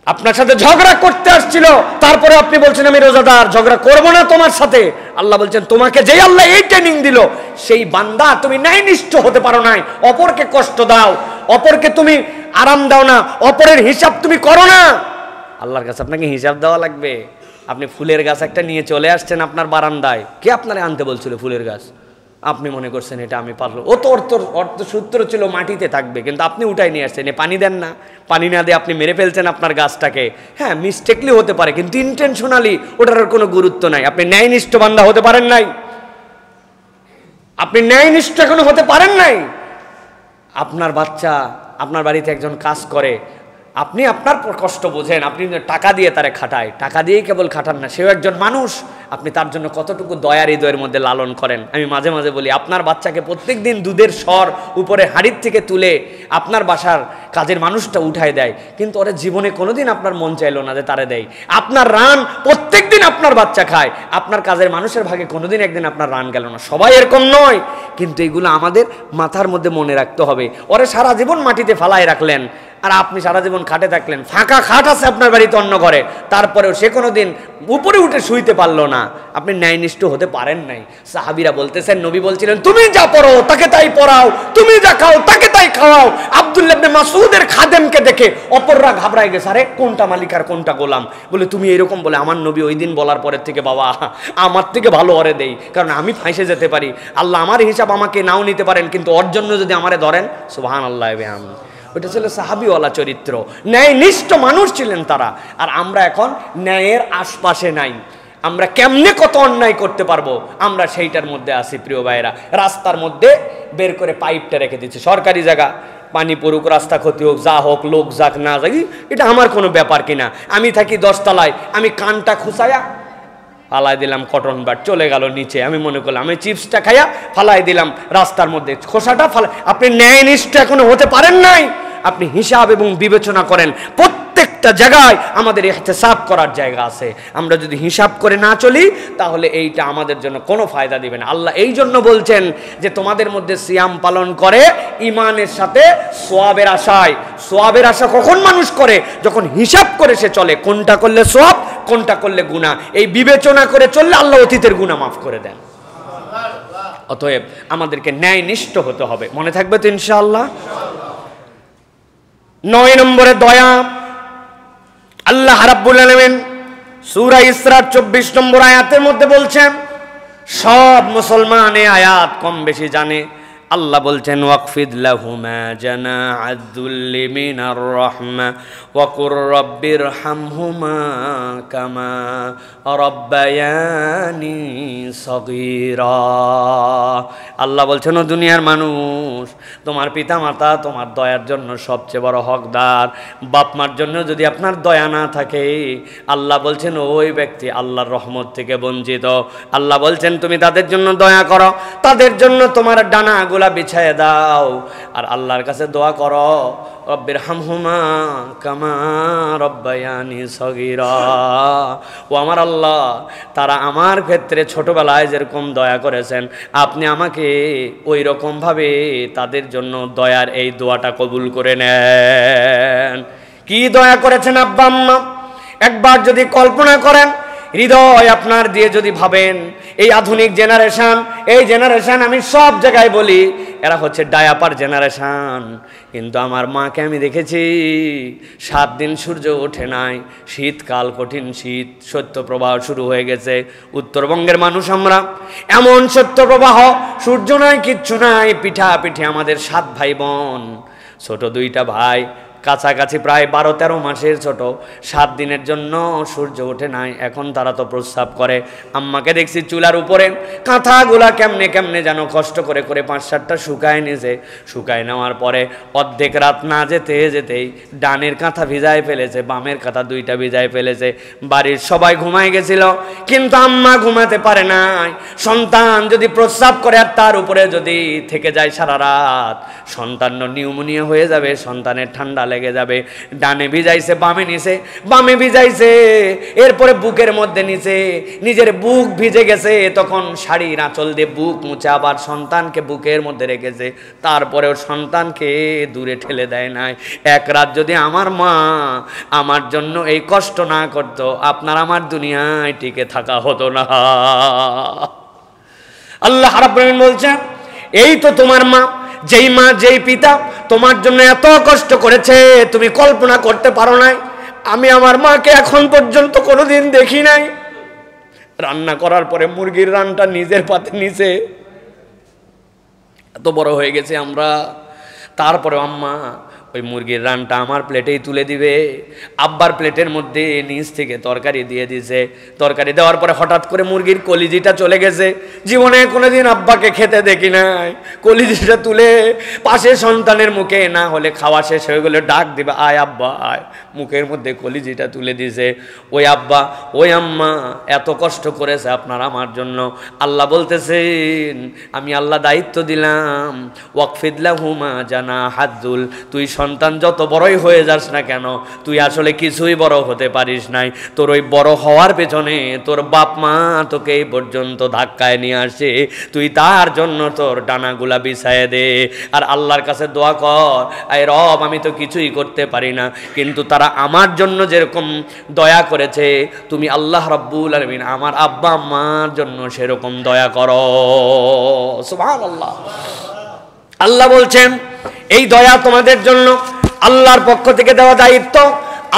আপনার সাথে ঝগড়া করতে আসছিল, তারপরে আপনি বলছেন আমি রোজাদার, ঝগড়া করব না তোমার সাথে। আল্লাহ বলছেন তোমাকে যেই আল্লাহ এই ট্রেনিং দিল, সেই বান্দা তুমি ন্যায়নিষ্ঠ হতে পারো নাই, অপরকে কষ্ট দাও, অপরকে তুমি আরাম দাও না, অপরের হিসাব তুমি করো না। আল্লাহর কাছে আপনাকে হিসাব দেওয়া লাগবে। আপনি ফুলের গাছ একটা নিয়ে চলে আসছেন আপনার বারান্দায়, কে আপনারে আনতে বলছিল ফুলের গাছ? আপনি মনে করছেন এটা আমি পারলো, ও তো অর্থসূত্র ছিল মাটিতে থাকবে, কিন্তু আপনি উঠাই নিয়ে আসছেন। পানি দেন না, পানি না দিয়ে আপনি মেরে ফেলছেন আপনার গাছটাকে। হ্যাঁ মিস্টেকলি হতে পারে, কিন্তু ইন্টেনশনালি ওটার কোনো গুরুত্ব নাই। আপনি ন্যায়নিষ্ঠ বান্দা হতে পারেন নাই, আপনি ন্যায়নিষ্ঠ এখনো হতে পারেন নাই। আপনার বাচ্চা আপনার বাড়িতে একজন কাজ করে, আপনি আপনার কষ্ট বোঝেন, আপনি টাকা দিয়ে তারে খাটায়, টাকা দিয়েই কেবল খাটান না, সেও একজন মানুষ। আপনি তার জন্য কতটুকু দয়ার হৃদয়ের মধ্যে লালন করেন। আমি মাঝে মাঝে বলি, আপনার বাচ্চাকে প্রত্যেক দিন দুধের স্বর উপরে হাঁড়ির থেকে তুলে আপনার বাসার কাজের মানুষটা উঠায় দেয়, কিন্তু ওরা জীবনে কোনোদিন আপনার মন চাইলো না যে তারে দেয়। আপনার রান প্রত্যেক দিন আপনার বাচ্চা খায়, আপনার কাজের মানুষের ভাগে কোনোদিন একদিন আপনার রান গেল না। সবাই এরকম নয়, কিন্তু এগুলো আমাদের মাথার মধ্যে মনে রাখতে হবে। ওরা সারা জীবন মাটিতে ফালায় রাখলেন, আর আপনি সারা জীবন খাটে থাকলেন। ফাঁকা খাট আছে আপনার বাড়িতে অন্য ঘরে, তারপরেও সে কোনোদিন উপরে উঠে শুইতে পারলো না। আপনি ন্যায়নিষ্ঠ হতে পারেন নাই। সাহাবীরা বলতেছেন, নবী বলছিলেন তুমি যা পড়ো তাকে তাই পড়াও, তুমি যা খাও তাকে তাই খাওয়াও। আব্দুল্লাহ ইবনে মাসউদের খাদেমকে দেখে অপররা ঘাবড়ায় গেছে, আরে কোনটা মালিক আর কোনটা গোলাম। বলে তুমি এরকম বলে, আমার নবী ওই দিন বলার পরের থেকে বাবা আমার থেকে ভালো ওরে দেই, কারণ আমি ফাঁসে যেতে পারি। আল্লাহ আমার হিসাব আমাকে নাও নিতে পারেন, কিন্তু ওর জন্য যদি আমারে ধরেন সুবহানাল্লাহ। ওইটা ছিল সাহাবীওয়ালা চরিত্র, ন্যায়নিষ্ঠ মানুষ ছিলেন তারা। আর আমরা এখন ন্যায়ের আশপাশে নাই, আমরা কেমনে কত অন্যায় করতে পারবো আমরা সেইটার মধ্যে আছি। প্রিয় ভাইরা, রাস্তার মধ্যে বের করে পাইপটা রেখে দিচ্ছে, সরকারি জায়গা, পানি পড়ুক, রাস্তা ক্ষতি হোক, যা হোক, লোক যাক না যাক, এটা আমার কোনো ব্যাপার কিনা। আমি থাকি 10 তলায়, আমি কানটা খুসায়া ফালাই দিলাম কটন বাট, চলে গেল নিচে। আমি মনে করলাম আমি চিপসটা খাইয়া ফালাই দিলাম রাস্তার মধ্যে, খোসাটা ফালাই। আপনি ন্যায়নিষ্ঠ এখনো হতে পারেন নাই। আপনি হিসাব এবং বিবেচনা করেন। প্রত্যেকটা জায়গায় আমাদের ইহতিসাব করার জায়গা আছে। আমরা যদি হিসাব করে না চলি, তাহলে এইটা আমাদের জন্য কোনো ফায়দা দিবে না। আল্লাহ এই জন্য বলছেন যে তোমাদের মধ্যে সিয়াম পালন করে ইমানের সাথে সোয়াবের আশায়। সোয়াবের আশা কখন মানুষ করে? যখন হিসাব করে সে চলে, কোনটা করলে সোয়াব, কোনটা করলে গুনাহ। এই বিবেচনা করে চললে আল্লাহ অতীতের গুনাহ মাফ করে দেন। অতএব আমাদেরকে ন্যায়নিষ্ঠ হতে হবে। মনে থাকবে তো ইনশাআল্লাহ। 9 নম্বরে দয়া। আল্লাহ রাব্বুল আলামিন সূরা ইসরার 24 নম্বর আয়াতের মধ্যে বলছেন, সব মুসলমান এই আয়াত কম বেশি জানে। আল্লাহ বলছেন, ওয়াকফিদ লাহুমা জানাআদ-দুল্লি মিনার রাহমা ওয়া কুর রাব্বিরহামহুমা কামা রাব্বায়ানি সগীরা। আল্লাহ বলছেন, ও দুনিয়ার মানুষ, তোমার পিতা মাতা তোমার দয়ার জন্য সবচেয়ে বড় হকদার। বাপ মার জন্য যদি আপনার দয়া না থাকে, আল্লাহ বলছেন ওই ব্যক্তি আল্লাহর রহমত থেকে বঞ্চিত। আল্লাহ বলছেন তুমি তাদের জন্য দয়া করো, তাদের জন্য তোমার ডানাগুলা বিছায় দাও, আর আল্লাহর কাছে দোয়া করো, রব্বিরহামহুমা কামা রব্বায়ানি সগীরা। ও আমার আল্লাহ, তারা আমার ক্ষেত্রে ছোটবেলায় যেরকম দয়া করেছেন, আপনি আমাকে ওই রকমভাবে তাদের জন্য দয়ার এই দোয়াটা কবুল করে নেন। কি দয়া করেছেন আব্বা আম্মা, একবার যদি কল্পনা করেন, হৃদয় আপনার দিয়ে যদি ভাবেন, এই আধুনিক জেনারেশন, এই জেনারেশন আমি সব জায়গায় বলি এরা হচ্ছে ডায়াপার জেনারেশন। কিন্তু আমার মাকে আমি দেখেছি 7 দিন সূর্য ওঠে নাই, শীতকাল, কঠিন শীত, শৈত্যপ্রবাহ শুরু হয়ে গেছে। উত্তরবঙ্গের মানুষ আমরা, এমন শৈত্যপ্রবাহ, সূর্য নাই, কিচ্ছু নাই, পিঠা পিঠে আমাদের 7 ভাই বোন, ছোট 2টা ভাই, কাছাকাছি প্রায় 12-13 মাসের ছোট, 7 দিনের জন্য সূর্য ওঠে নাই, এখন তারা তো প্রস্রাব করে। আম্মাকে দেখছি চুলার উপরে কাঁথাগুলা কেমনে কেমনে যেন কষ্ট করে করে 5-7টা শুকায় নিয়েছে। শুকায় নেওয়ার পরে অর্ধেক রাত না যেতে যেতেই ডানের কাঁথা ভিজায় ফেলেছে, বামের কাঁথা 2টা ভিজায় ফেলেছে। বাড়ির সবাই ঘুমায় গেছিল, কিন্তু আম্মা ঘুমাতে পারে নাই। সন্তান যদি প্রস্রাব করে আর তার উপরে যদি থেকে যায় সারা রাত, সন্তান নিউমোনিয়া হয়ে যাবে, সন্তানের ঠান্ডা লেগে যাবে। ডানে ভিজাইছে, বামে নিছে, বামে ভিজাইছে, এরপরে বুকের মধ্যে নিছে, নিজের বুক ভিজে গেছে, তখন শাড়ির আঁচল দিয়ে বুক মুছে আবার সন্তানকে বুকের মধ্যে রেখেছে। তারপরেও সন্তানকে দূরে ঠেলে দেয় নাই। এক রাত যদি আমার মা আমার জন্য এই কষ্ট না করতো, আপনার আমার দুনিয়ায় টিকে থাকা হতো না। আল্লাহ রাব্বুল আলামিন বলছেন, এই তো তোমার মা, যেই মা যেই পিতা তোমার জন্য এত কষ্ট করেছে তুমি কল্পনা করতে পারো নাই। আমি আমার মাকে এখন পর্যন্ত কোনোদিন দেখি নাই। রান্না করার পরে মুরগির রানটা নিজের পাতে নিছে, এত বড় হয়ে গেছে আমরা, তারপরে আম্মা ওই মুরগির রানটা আমার প্লেটেই তুলে দিবে। আব্বার প্লেটের মধ্যে নিচ থেকে তরকারি দিয়ে দিছে। তরকারি দেওয়ার পরে হঠাৎ করে মুরগির কলিজিটা চলে গেছে। জীবনে কোনোদিন আব্বাকে খেতে দেখি নাই। কলিজিটা তুলে পাশে সন্তানের মুখে, না হলে খাওয়া শেষ হয়ে গেলে ডাক দিবে, আয় আব্বা আয়, মুখের মধ্যে কলিজিটা তুলে দিছে। ওই আব্বা ওই আম্মা এত কষ্ট করেছে আপনার আমার জন্য। আল্লাহ বলতেছেন, আমি আল্লাহ দায়িত্ব দিলাম, ওয়াকফিদলাহুমা জানা হাদ্দুল, তুই সন্তান যত বড়ই হয়ে যাস না কেন, তুই আসলে কিছুই বড় হতে পারিস নাই। তোর ওই বড় হওয়ার পেছনে তোর বাপ মা তোকে এই পর্যন্ত ধাক্কায় নিয়ে আসে, তুই তার জন্য তোর ডানাগুলা বিছায়ে দে। আর আল্লাহর কাছে দোয়া কর, আয় রব আমি তো কিছুই করতে পারি না, কিন্তু তারা আমার জন্য যেরকম দয়া করেছে, তুমি আল্লাহ রাব্বুল আলামিন আমার আব্বা আম্মার জন্য সেরকম দয়া করো। সুবহানাল্লাহ। আল্লাহ বলছেন, এই দয়া তোমাদের জন্য আল্লাহর পক্ষ থেকে দেওয়া দায়িত্ব,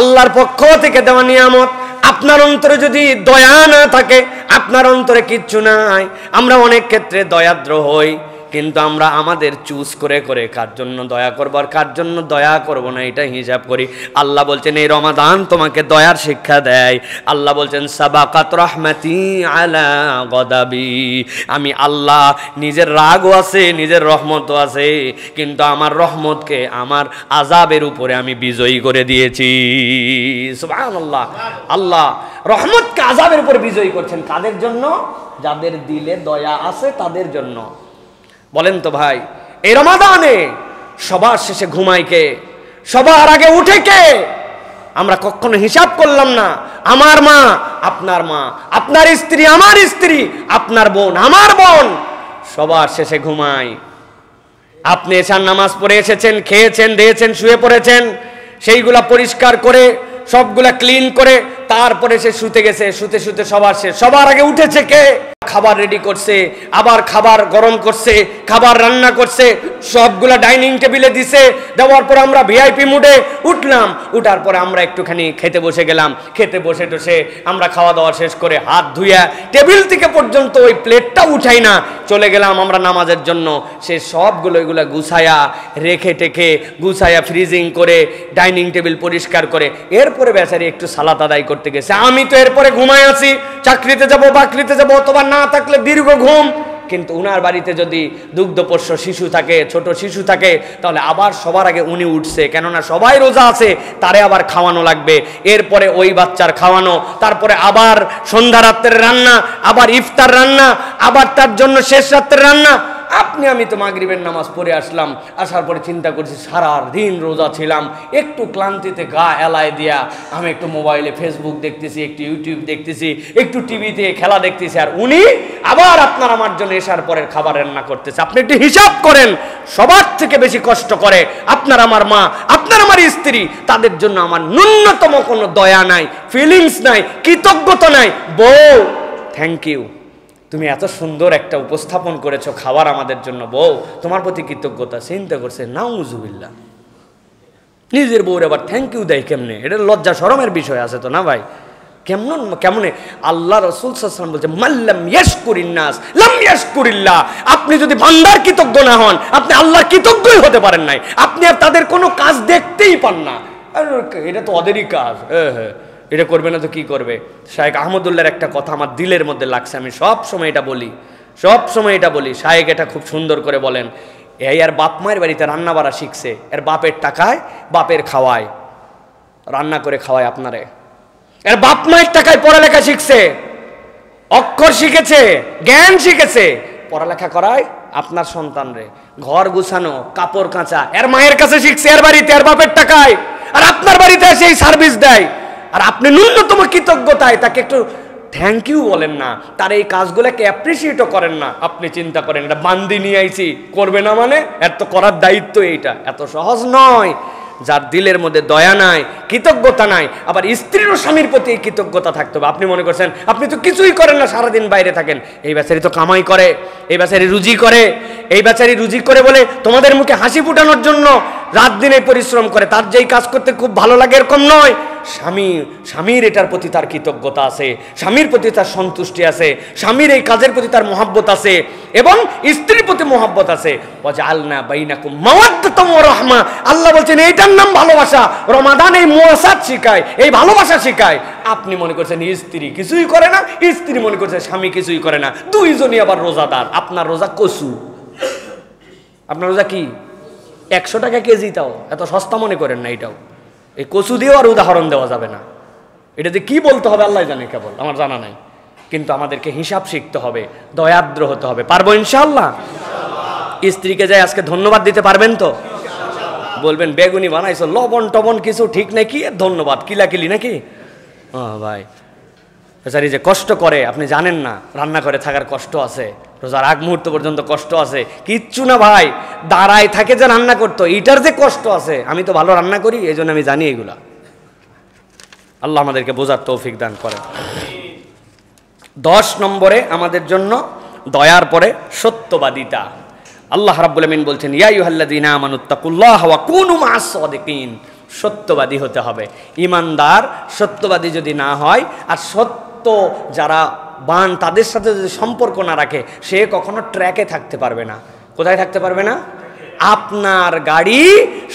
আল্লাহর পক্ষ থেকে দেওয়া নিয়ামত। আপনার অন্তরে যদি দয়া না থাকে, আপনার অন্তরে কিচ্ছু নাই। আমরা অনেক ক্ষেত্রে দয়াদ্র হই, কিন্তু আমরা আমাদের চুজ করে করে কার জন্য দয়া করবো আর কার জন্য দয়া করব না এটা হিসাব করি। আল্লাহ বলছেন, এই রমাদান তোমাকে দয়ার শিক্ষা দেয়। আল্লাহ বলছেন, সাবাকাত রাহমাতি আলা গদাবি, আমি আল্লাহ নিজের রাগও আছে, নিজের রহমতও আছে, কিন্তু আমার রহমতকে আমার আযাবের উপরে আমি বিজয়ী করে দিয়েছি। সুবহানাল্লাহ। আল্লাহ রহমতকে আযাবের উপরে বিজয়ী করছেন কাদের জন্য? যাদের দিলে দয়া আছে তাদের জন্য। বলেন তো ভাই, এই রমাদানে সবার শেষে ঘুমায় কে? সবার আগে উঠে কে? আমরা কখনো হিসাব করলাম না। আমার মা, আপনার মা, আপনার স্ত্রী, আমার স্ত্রী, আপনার বোন, আমার বোন, সবার শেষে ঘুমায়। আপনি এশার নামাজ পড়ে এসেছেন, খেয়েছেন, দিয়েছেন, শুয়ে পড়েছেন, সেইগুলা পরিষ্কার করে সবগুলা ক্লিন করে তারপরে সে শুতে গেছে। শুতে শুতে সবার শেষ, সবার আগে উঠেছে কে? খাবার রেডি করছে, আবার খাবার গরম করছে, খাবার রান্না করছে, সবগুলা ডাইনিং টেবিলে দিছে। দেওয়ার পর আমরা ভিআইপি মুডে উঠলাম। উঠার পরে আমরা একটুখানি খেতে বসে গেলাম। খেতে বসে টসে আমরা খাওয়া দাওয়া শেষ করে হাত ধুইয়া টেবিল থেকে পর্যন্ত ওই প্লেটটা উঠাই না, চলে গেলাম আমরা নামাজের জন্য। সে সবগুলো এগুলা গুছায়া রেখে টেখে গুছায়া ফ্রিজিং করে ডাইনিং টেবিল পরিষ্কার করে এরপরে বেচারি একটু সালাত আদায় করতে গেছে। আমি তো এরপরে ঘুমায় আছি, চাকরিতে যাব, বাকরিতে যাব, অথবা না থাকলে দীর্ঘ ঘুম। কিন্তু উনার বাড়িতে যদি দুগ্ধপোষ্য শিশু থাকে, ছোট শিশু থাকে, তাহলে আবার সবার আগে উনি উঠছে, কেননা সবাই রোজা আছে, তারে আবার খাওয়ানো লাগবে। এরপরে ওই বাচ্চার খাওয়ানো, তারপরে আবার সন্ধ্যা রাত্রের রান্না, আবার ইফতার রান্না, আবার তার জন্য শেষ রাত্রের রান্না। আমি তো মাগরিবের নামাজ পড়ে আসলাম। আসার পরে চিন্তা করছি, সারা দিন রোজা ছিলাম, একটু ক্লান্তিতে গা এলায় দিয়া আমি একটু মোবাইলে ফেসবুক দেখতেছি, একটু ইউটিউব দেখতেছি, একটু টিভিতে খেলা দেখতেছি, আর উনি আবার আপনার আমার জন্য এসার পরের খাবার রান্না করতেছে। আপনি একটু হিসাব করেন, সবার থেকে বেশি কষ্ট করে আপনার আমার মা, আপনার আমার স্ত্রী। তাদের জন্য আমার ন্যূনতম কোনো দয়া নাই, ফিলিংস নাই, কৃতজ্ঞতা নাই। বউ, থ্যাংক ইউ, তুমি এত সুন্দর একটা উপস্থাপন করেছো খাবার আমাদের জন্য, বউ তোমার প্রতি কৃতজ্ঞতা। চিন্তা করছে, নাউজুবিল্লাহ, নিজের বউর আবার থ্যাংক ইউ দেয় কেমনে? এটা লজ্জা শরমের বিষয় আছে তো না ভাই? কেমনে? আল্লাহ রাসূল সাল্লাল্লাহু আলাইহি ওয়াসাল্লাম বলছে মাল্লাম ইয়াশকুরিন নাস লাম ইয়াশকুরিল্লাহ। আপনি যদি বান্দার কৃতজ্ঞ না হন, আপনি আল্লাহর কৃতজ্ঞই হতে পারেন নাই। আপনি আর তাদের কোনো কাজ দেখতেই পান না। এটা তো ওদেরই কাজ, হ্যাঁ, এটা করবে না তো কি করবে? শায়েখ আহমদুল্লাহর একটা কথা আমার দিলের মধ্যে লাগছে, আমি সব সময় এটা বলি। শায়েখ এটা খুব সুন্দর করে বলেন, এই আর বাপ মায়ের বাড়িতে রান্না বাড়া শিখছে, এর বাপের টাকায় বাপের খাওয়ায়, রান্না করে খাওয়ায় আপনারে। এর বাপ মায়ের টাকায় পড়ালেখা শিখছে, অক্ষর শিখেছে, জ্ঞান শিখেছে, পড়ালেখা করায় আপনার সন্তানরে। ঘর গুছানো, কাপড় কাঁচা এর মায়ের কাছে শিখছে, এর বাড়িতে, এর বাপের টাকায়, আর আপনার বাড়িতে এসে এই সার্ভিস দেয়। আর আপনি ন্যূনতম কৃতজ্ঞতায় তাকে একটু থ্যাংক ইউ বলেন না, তার এই কাজগুলোকে অ্যাপ্রিসিয়েটও করেন না। আপনি চিন্তা করেন, এটা বান্দি নিয়ে আইছি, করবে না মানে? এত করার দায়িত্ব এইটা এত সহজ নয়। যার দিলের মধ্যে দয়া নাই, কৃতজ্ঞতা নাই, আবার স্ত্রীর ও স্বামীর প্রতি এই কৃতজ্ঞতা থাকতে হবে। আপনি মনে করছেন আপনি তো কিছুই করেন না, সারাদিন বাইরে থাকেন, এই বেচারি তো কামাই করে, এই বেচারি রুজি করে বলে তোমাদের মুখে হাসি ফুটানোর জন্য রাত দিনে পরিশ্রম করে, তার যেই কাজ করতে খুব ভালো লাগে এরকম নয়। স্বামীর এটার প্রতি তার কৃতজ্ঞতা আছে, স্বামীর প্রতি তার সন্তুষ্টি আছে, স্বামীর এই কাজের প্রতি তার মহব্বত আছে, এবং স্ত্রীর প্রতি মহব্বত আছে। ওয়াজআলনা বাইনাকুম মাওয়াদ্দাতাম ওয়া রাহমা। আল্লাহ বলছেন এইটার নাম ভালোবাসা। রমাদান এই মুওয়াসাত শিখায়, এই ভালোবাসা শিখায়। আপনি মনে করছেন স্ত্রী কিছুই করে না, স্ত্রী মনে করছে স্বামী কিছুই করে না, দুইজনই আবার রোজাদার। আপনার রোজা কচু, আপনার রোজা কি 100 টাকা কেজি, তাও এত সস্তা মনে করেন না। এটাও এই কচু দিয়েও আর উদাহরণ দেওয়া যাবে না। এটাতে কি বলতে হবে আল্লাহ জানে, কেবল আমার জানা নাই। কিন্তু আমাদেরকে হিসাব শিখতে হবে, দয়াদ্র হতে হবে। পারবো ইনশাআল্লাহ? স্ত্রীকে যাই আজকে ধন্যবাদ দিতে পারবেন তো? বলবেন বেগুনি বানাইছো, লবণ টবণ কিছু ঠিক নাকি, ধন্যবাদ কিলাকিলি নাকি? ভাই বেচারি যে কষ্ট করে আপনি জানেন না, রান্না করে থাকার কষ্ট আছে, রোজার আগ মুহূর্ত পর্যন্ত কষ্ট আছে। কিচ্ছু না ভাই, দাঁড়ায় থাকে যে রান্না করতো, এটার যে কষ্ট আছে। আমি তো ভালো রান্না করি, এই জন্য আমি জানি এগুলা। আল্লাহ আমাদেরকে বোঝার তৌফিক দান করেন। 10 নম্বরে আমাদের জন্য দয়ার পরে সত্যবাদিতা। আল্লাহ রাব্বুল আমিন বলছেন ইয়া আইয়ুহাল্লাযীনা আমানুত্তাকুল্লাহা ওয়া কুনু মা'আস সাদিকিন। সত্যবাদী হতে হবে। ইমানদার সত্যবাদী যদি না হয়, আর সত্য যারা বান তাদের সাথে যদি সম্পর্ক না রাখে, সে কখনো ট্র্যাকে থাকতে পারবে না। কোথায় থাকতে পারবে না? আপনার গাড়ি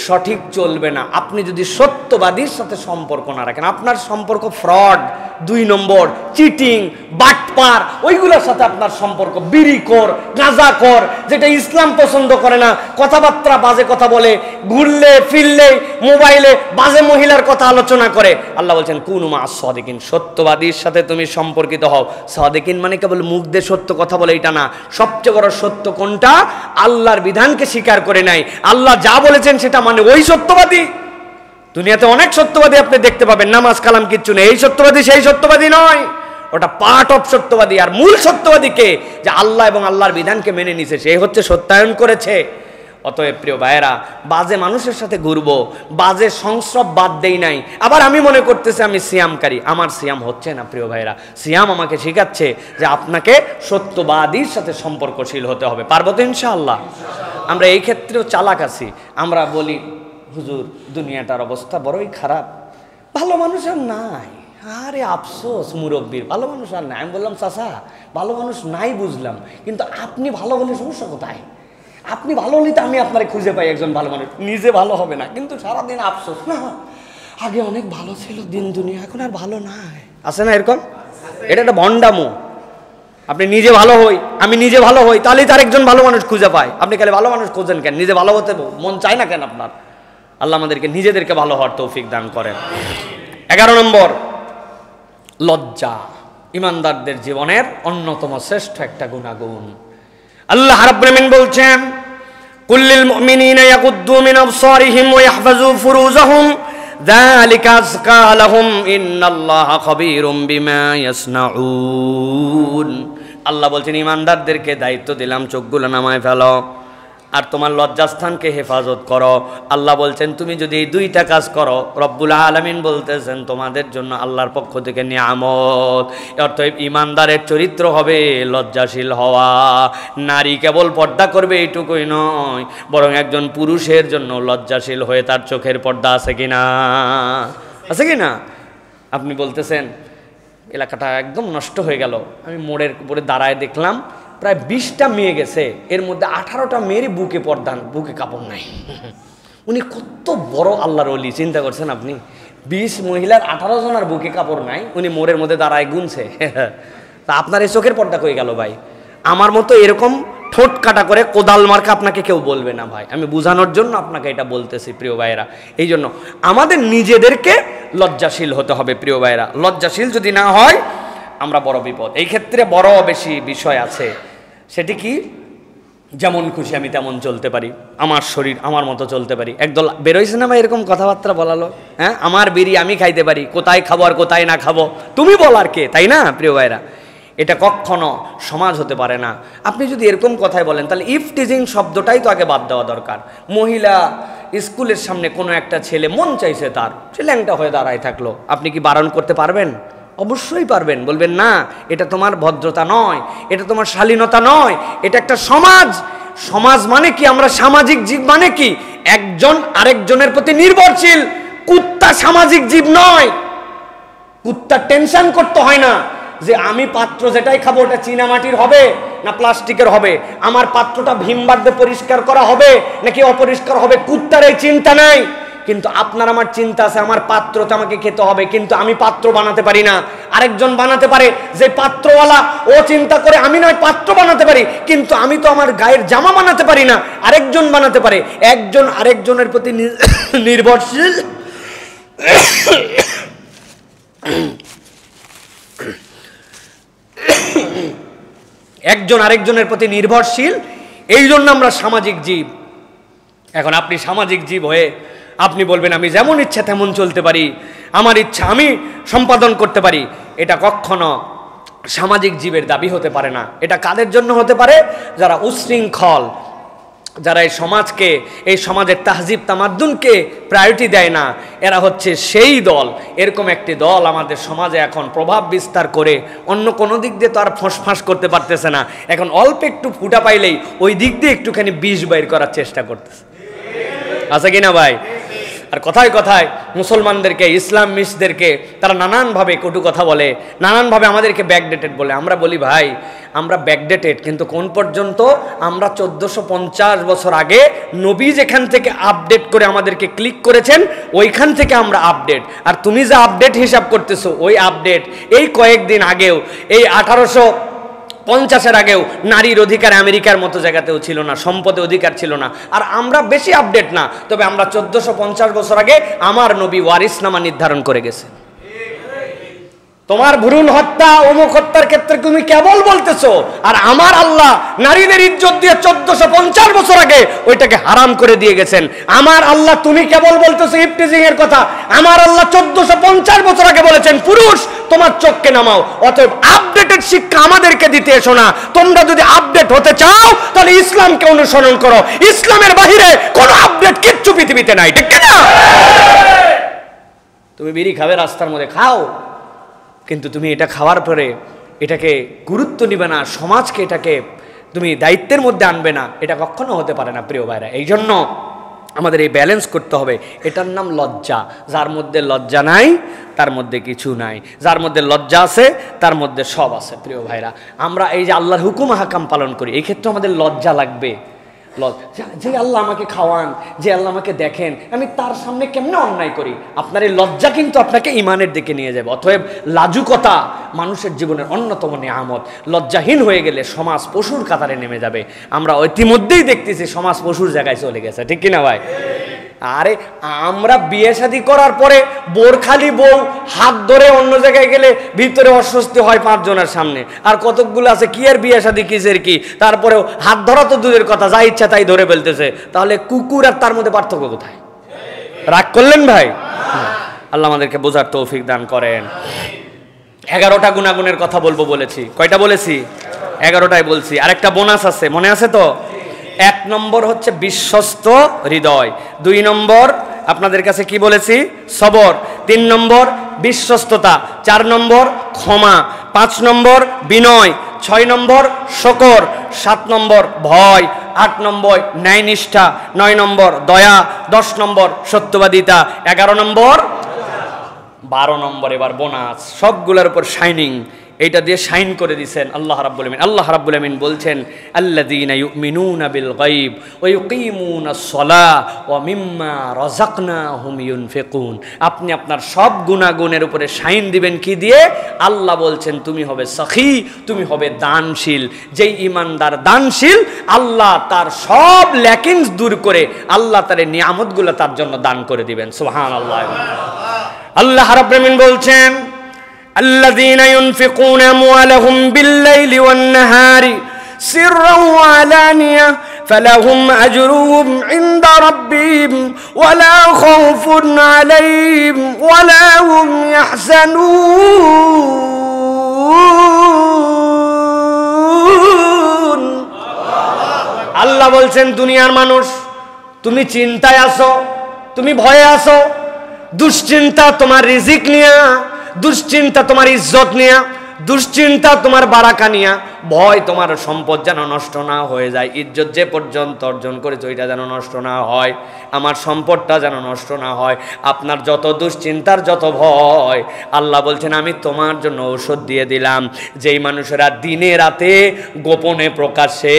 সঠিক চলবে না আপনি যদি সত্যবাদীর সাথে সম্পর্ক না রাখেন। আপনার সম্পর্ক ফ্রড, 2 নম্বর, চিটিং, বাটপার, ওইগুলোর সাথে আপনার সম্পর্ক। বিড়িখোর, গাঁজাখোর, যেটা ইসলাম পছন্দ করে না, কথাবার্তা বাজে কথা বলে, ঘুরলে ফিরলে মোবাইলে বাজে মহিলার কথা আলোচনা করে। আল্লাহ বলছেন কুনু মা'আস সাদিকিন, সত্যবাদীর সাথে তুমি সম্পর্কিত হও। সাদিকিন মানে কেবল মুখ দিয়ে সত্য কথা বলে এটা না। সবচেয়ে বড় সত্য কোনটা? আল্লাহর বিধানকে স্বীকার করে নাই, আল্লাহ যা বলেছেন সেটা মানে, ওই সত্যবাদী। দুনিয়াতে অনেক সত্যবাদী আপনি দেখতে পাবেন, নামাজ কালাম কিচ্ছু নেই, এই সত্যবাদী সেই সত্যবাদী নয়, ওটা পার্ট অফ সত্যবাদী। আর মূল সত্যবাদীকে, যে আল্লাহ এবং আল্লাহর বিধানকে মেনে নিছে, সে হচ্ছে সত্যায়ন করেছে। অতএব প্রিয় ভাইয়েরা, বাজে মানুষের সাথে ঘুরবো, বাজে সংস্রব বাদ দেই নাই। আবার আমি মনে করতেছি আমি সিয়ামকারী, আমার সিয়াম হচ্ছে না। প্রিয় ভাইয়েরা, সিয়াম আমাকে শেখাচ্ছে যে আপনাকে সত্যবাদীর সাথে সম্পর্কশীল হতে হবে। পারবো তো ইনশাআল্লাহ? আমরা এই ক্ষেত্রেও চালাক আছি। আমরা বলি হুজুর দুনিয়াটার অবস্থা বড়ই খারাপ, ভালো মানুষ আর নাই। আরে আফসোস মুরব্বীর, ভালো মানুষ আর নাই। আমি বললাম চাচা ভালো মানুষ নাই বুঝলাম, কিন্তু আপনি ভালো হলে সমস্যা কোথায়? আপনি ভালো হলে তো আমি আপনারে খুঁজে পাই একজন ভালো মানুষ। নিজে ভালো হবে না, কিন্তু সারাদিন আফসোস, না আগে অনেক ভালো ছিল দিন দুনিয়া, এখন আর ভালো নাই। আছে না এরকম? এটা একটা ভণ্ডামো। আপনি নিজে ভালো হই, আমি নিজে ভালো হই, তাহলেই তার একজন ভালো মানুষ খুঁজে পায়। আপনি খালি ভালো মানুষ খোঁজেন কেন? নিজে ভালো হতে মন চায় না কেন আপনার? আল্লাহ আমাদেরকে নিজেদেরকে ভালো হওয়ার তৌফিক দান করেন। 11 নম্বর, লজ্জা। ইমানদারদের জীবনের অন্যতম শ্রেষ্ঠ একটা গুণাগুণ। আল্লাহ রাব্বুল আমিন বলছেন কুল্লিল মুমিনিনা ইয়াগুদ্দু মিন আবসারিহিম ওয়া ইয়াহফাযু ফুরুজাহুম যালিকা আযকা লাহুম ইন্নাল্লাহা খাবীরুম বিমা ইয়াসনাউন। আল্লাহ বলছেন ইমানদারদেরকে দায়িত্ব দিলাম, চোখগুলো নামায় ফেলো আর তোমার লজ্জাস্থানকে হেফাজত করো। আল্লাহ বলছেন তুমি যদি এই 2টা কাজ করো, রব্বুল আলামিন বলতেছেন তোমাদের জন্য আল্লাহর পক্ষ থেকে নিয়ামত। অর্থাৎ ইমানদারের চরিত্র হবে লজ্জাশীল হওয়া। নারী কেবল পর্দা করবে এইটুকুই নয়, বরং একজন পুরুষের জন্য লজ্জাশীল হয়ে তার চোখের পর্দা আছে কিনা? আছে কিনা? আপনি বলতেছেন এলাকাটা একদম নষ্ট হয়ে গেল। আমি মোড়ের উপরে দাঁড়ায় দেখলাম প্রায় 20টা মেয়ে গেছে, এর মধ্যে 18টা মেয়েরই বুকে বুকে কাপড় নাই। উনি কত বড় আল্লাহর ওলি, চিন্তা করছেন আপনি? 20 মহিলার 18 জনের বুকে কাপড় নাই, উনি মোড়ের মধ্যে দাঁড়ায় গুনছে। তা আপনার এই চোখের পর্দা কই গেল ভাই? আমার মতো এরকম ঠোঁট কাটা করে কোদাল মার্কা আপনাকে কেউ বলবে না ভাই। আমি বোঝানোর জন্য আপনাকে এটা বলতেছি প্রিয় ভাইয়েরা। এই জন্য আমাদের নিজেদেরকে লজ্জাশীল হতে হবে প্রিয় ভাইয়েরা। লজ্জাশীল যদি না হয় আমরা বড় বিপদ। এই ক্ষেত্রে বড় বেশি বিষয় আছে। সেটি কি? যেমন খুশি আমি তেমন চলতে পারি, আমার শরীর আমার মতো চলতে পারি। একদল বেরোইছে না ভাই এরকম কথাবার্তা বলালো, হ্যাঁ আমার বিড়ি আমি খাইতে পারি, কোথায় খাবো আর কোথায় না খাবো তুমি বলার কে, তাই না প্রিয় ভাইরা? এটা কখনো সমাজ হতে পারে না। আপনি যদি এরকম কথাই বলেন তাহলে ইফটিজিং শব্দটাই তো আগে বাদ দেওয়া দরকার। মহিলা স্কুলের সামনে কোনো একটা ছেলে মন চাইছে তার, সে ল্যাংটা হয়ে দাঁড়ায় থাকলো, আপনি কি বারণ করতে পারবেন? অবশ্যই পারবেন। বলবেন না এটা তোমার ভদ্রতা নয়, এটা তোমার শালীনতা নয়, এটা একটা সমাজ। সমাজ মানে কি? আমরা সামাজিক জীব মানে কি? একজন আরেকজনের প্রতি নির্ভরশীল। কুত্তা সামাজিক জীব নয়। কুত্তার টেনশন করতে হয় না যে আমি পাত্র যেটাই খাবো ওটা চীনামাটির হবে না প্লাস্টিকের হবে, আমার পাত্রটা ভীমবার দিয়ে পরিষ্কার করা হবে নাকি অপরিষ্কার হবে, কুত্তার এই চিন্তা নাই। কিন্তু আপনার আমার চিন্তা আছে, আমার পাত্রটা আমাকে খেতে হবে, কিন্তু আমি পাত্র বানাতে পারি না। আরেকজন বানাতে পারে, যে পাত্রওয়ালা ও চিন্তা করে আমি নয় পাত্র বানাতে পারি, কিন্তু আমি তো আমার গায়ের জামা বানাতে পারি না, আরেকজন বানাতে পারে। একজন আরেকজনের প্রতি নির্ভরশীল। একজন আরেকজনের প্রতি নির্ভরশীল, এই জন্য আমরা সামাজিক জীব। এখন আপনি সামাজিক জীব হয়ে আপনি বলবেন আমি যেমন ইচ্ছা তেমন চলতে পারি, আমার ইচ্ছা আমি সম্পাদন করতে পারি, এটা কখনো সামাজিক জীবের দাবি হতে পারে না। এটা কাদের জন্য হতে পারে? যারা উশৃঙ্খল, যারা এই সমাজকে, এই সমাজের তাহজিব তামাদ্দুনকে প্রায়োরিটি দেয় না, এরা হচ্ছে সেই দল। এরকম একটি দল আমাদের সমাজে এখন প্রভাব বিস্তার করে অন্য কোনো দিক দিয়ে তো আর ফোঁসফাঁস করতে পারতেছে না। এখন অল্প একটু ফুটা পাইলেই ওই দিক দিয়ে একটুখানি বিষ বাইর করার চেষ্টা করতেছে, আছে কিনা ভাই? আর কথায় কথায় মুসলমানদেরকে, ইসলামিস্টদেরকে তারা নানানভাবে কটু কথা বলে, নানানভাবে আমাদেরকে ব্যাকডেটেড বলে। আমরা বলি ভাই আমরা ব্যাকডেটেড, কিন্তু কোন পর্যন্ত? আমরা 1450 বছর আগে নবী যেখান থেকে আপডেট করে আমাদেরকে ক্লিক করেছেন ওইখান থেকে আমরা আপডেট। আর তুমি যে আপডেট হিসাব করতেছো ওই আপডেট এই কয়েকদিন আগেও, এই 1850-এর আগেও নারীর অধিকার আমেরিকার মতো জায়গাতেও ছিল না, সম্পদে অধিকার ছিল না। আর আমরা বেশি আপডেট না, তবে আমরা 1450 বছর আগে আমার নবী ওয়ারিসনামা নির্ধারণ করে গেছে। তোমার ভ্রূণ হত্যা অমুক হত্যার ক্ষেত্রে তুমি কেবল বলতেছো, আর আমার আল্লাহ নারীদের ইজ্জত দিয়ে 1450 বছর আগে ওইটাকে হারাম করে দিয়ে গেছেন। আমার আল্লাহ, তুমি কেবল বলতেছো ইফটিজিং এর কথা, আমার আল্লাহ 1450 বছর আগে বলেছেন পুরুষ তোমার চোখকে নামাও। অতএব আপডেটেড শিক্ষা আমাদেরকে দিতে এসো না। তোমরা যদি আপডেট হতে চাও তাহলে ইসলামকে অনুসরণ করো, ইসলামের বাহিরে কোনো আপডেট কিচ্ছু পৃথিবীতে নাই, ঠিক না? তুমি বিড়ি খাবে রাস্তার মধ্যে খাও, কিন্তু তুমি এটা খাওয়ার পরে এটাকে গুরুত্ব নিবে না, সমাজকে এটাকে তুমি দায়িত্বের মধ্যে আনবে না, এটা কখনো হতে পারে না প্রিয় ভাইরা। এই জন্য আমাদের এই ব্যালেন্স করতে হবে। এটার নাম লজ্জা। যার মধ্যে লজ্জা নাই তার মধ্যে কিছু নাই, যার মধ্যে লজ্জা আছে তার মধ্যে সব আছে প্রিয় ভাইরা। আমরা এই যে আল্লাহর হুকুম হাকাম পালন করি, এই ক্ষেত্রে আমাদের লজ্জা লাগবে। যে আল্লাহ আমাকে খাওয়ান, যে আল্লাহ আমাকে দেখেন, আমি তার সামনে কেমনে অন্যায় করি, আপনার এই লজ্জা কিন্তু আপনাকে ইমানের দিকে নিয়ে যাবে। অতএব লাজুকতা মানুষের জীবনের অন্যতম নিয়ামত। লজ্জাহীন হয়ে গেলে সমাজ পশুর কাতারে নেমে যাবে। আমরা ইতিমধ্যেই দেখতেছি সমাজ পশুর জায়গায় চলে গেছে, ঠিক কিনা ভাই? আরে আমরা বিয়ে শাদী করার পরে বোরখালি বউ হাত ধরে অন্য জায়গায় গেলে ভিতরে অস্বস্তি হয় 5 জনের সামনে, আর কতকগুলো আছে কি আর বিয়ে শাদী কিসের কি, তারপরেও হাত ধরা তো দূরের কথা, যা ইচ্ছা তাই ধরে ফেলতেছে। তাহলে কুকুর আর তার মধ্যে পার্থক্য কোথায়? রাগ করলেন ভাই? আল্লাহ আমাদেরকে বোঝার তৌফিক দান করেন। 11টা গুণাগুণের কথা বলবো বলেছি, কয়টা বলেছি? 11টাই বলছি। আরেকটা বোনাস আছে, মনে আছে তো? 1 নম্বর হচ্ছে বিশ্বস্ত হৃদয়, 2 নম্বর আপনাদের কাছে কি বলেছি? সবর, 3 নম্বর বিশ্বস্ততা, 4 নম্বর ক্ষমা, 5 নম্বর বিনয়, 6 নম্বর শকর, 7 নম্বর ভয়, 8 নম্বর ন্যায়নিষ্ঠা, 9 নম্বর দয়া, 10 নম্বর সত্যবাদিতা, 11 নম্বর 12 নম্বর এবার বোনাস, সবগুলোর উপর শাইনিং, এইটা দিয়ে শাইন করে দিয়েছেন আল্লাহ রাব্বুল আমিন। আল্লাহ রাব্বুল আমিন বলছেন আল্লাযীনা ইউমিনুনা বিল গায়ব ওয়া ইউকিমুনাস সালাহ ওয়া মিম্মা রাযাকনাহুম ইউনফিকুন। আপনি আপনার সব গুনাহগুনের উপরে শাইন দিবেন কি দিয়ে? আল্লাহ বলছেন তুমি হবে সখী, তুমি হবে দানশীল। যেই ইমানদার দানশীল, আল্লাহ তার সব ল্যাকিংস দূর করে আল্লাহ তার নিয়ামতগুলো তার জন্য দান করে দিবেন। সুবহানাল্লাহ। আল্লাহ রাব্বুল আমিন বলছেন الذين ينفقون أموالهم بالليل والنهار سرا وعلانية فلهم أجرهم عند ربهم ولا خوف عليهم ولا هم يحزنون। আল্লাহ বলছেন দুনিয়ার মানুষ, তুমি চিন্তায় আছো, তুমি ভয়ে আছো, দুশ্চিন্তা তোমার রিজিক নিয়া, দুশ্চিন্তা তোমার ইজ্জত নিয়া, দুশ্চিন্তা তোমার বারাকা নিয়া, ভয় তোমার সম্পদ যেন নষ্ট না হয়ে যায়, ইজ্জত যে পর্যন্ত অর্জন করেছে ওইটা যেন নষ্ট না হয়, আমার সম্পদটা যেন নষ্ট না হয়। আপনার যত দুশ্চিন্তার যত ভয়, আল্লাহ বলছেন আমি তোমার জন্য ঔষধ দিয়ে দিলাম। যেই মানুষেরা দিনে রাতে গোপনে প্রকাশ্যে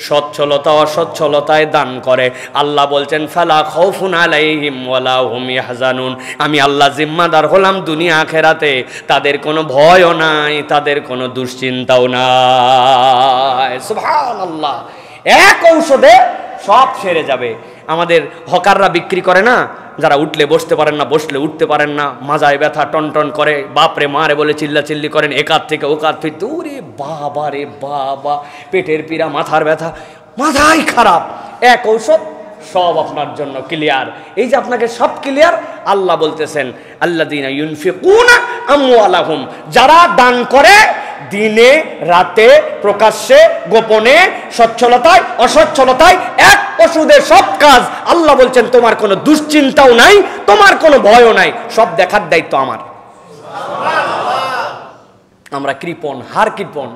সচ্ছলতা অসচ্ছলতায় দান করে, আল্লাহ বলছেন ফালা খাউফুন আলাইহিম ওয়ালা হুম ইয়াহজানুন। আমি আল্লাহ জিম্মাদার হলাম দুনিয়া আখিরাতে, তাদের কোনো ভয়ও নাই, তাদের কোনো দুশ্চিন্তাও নাই। সুবহানাল্লাহ। এক ঔষধে সব সেরে যাবে। আমাদের হকাররা বিক্রি করে না, যারা উঠলে বসতে পারেন না, বসলে উঠতে পারেন না, মাজায় ব্যথা টনটন করে, বাপরে মারে বলে চিল্লাচিল্লি করেন, একাত থেকে ওকাত ফিরতে, ওরে বাবা রে বাবা, পেটের পীড়া, মাথার ব্যথা, মাথাই খারাপ, এক ঔষধ সব আপনার জন্য ক্লিয়ার। এই যে আপনাকে সব ক্লিয়ার, আল্লাহ বলতেছেন আল্লাযীনা ইউনফিকুনা আমওয়ালাহুম, যারা দান করে দিনে রাতে প্রকাশ্যে গোপনে সচ্ছলতায় অসচ্ছলতায়, এক ওষুধে সব কাজ। আল্লাহ বলছেন তোমার কোনো দুশ্চিন্তাও নাই, তোমার কোনো ভয়ও নাই, সব দেখার দায়িত্ব আমার। আমরা কৃপণ, হার কৃপণ।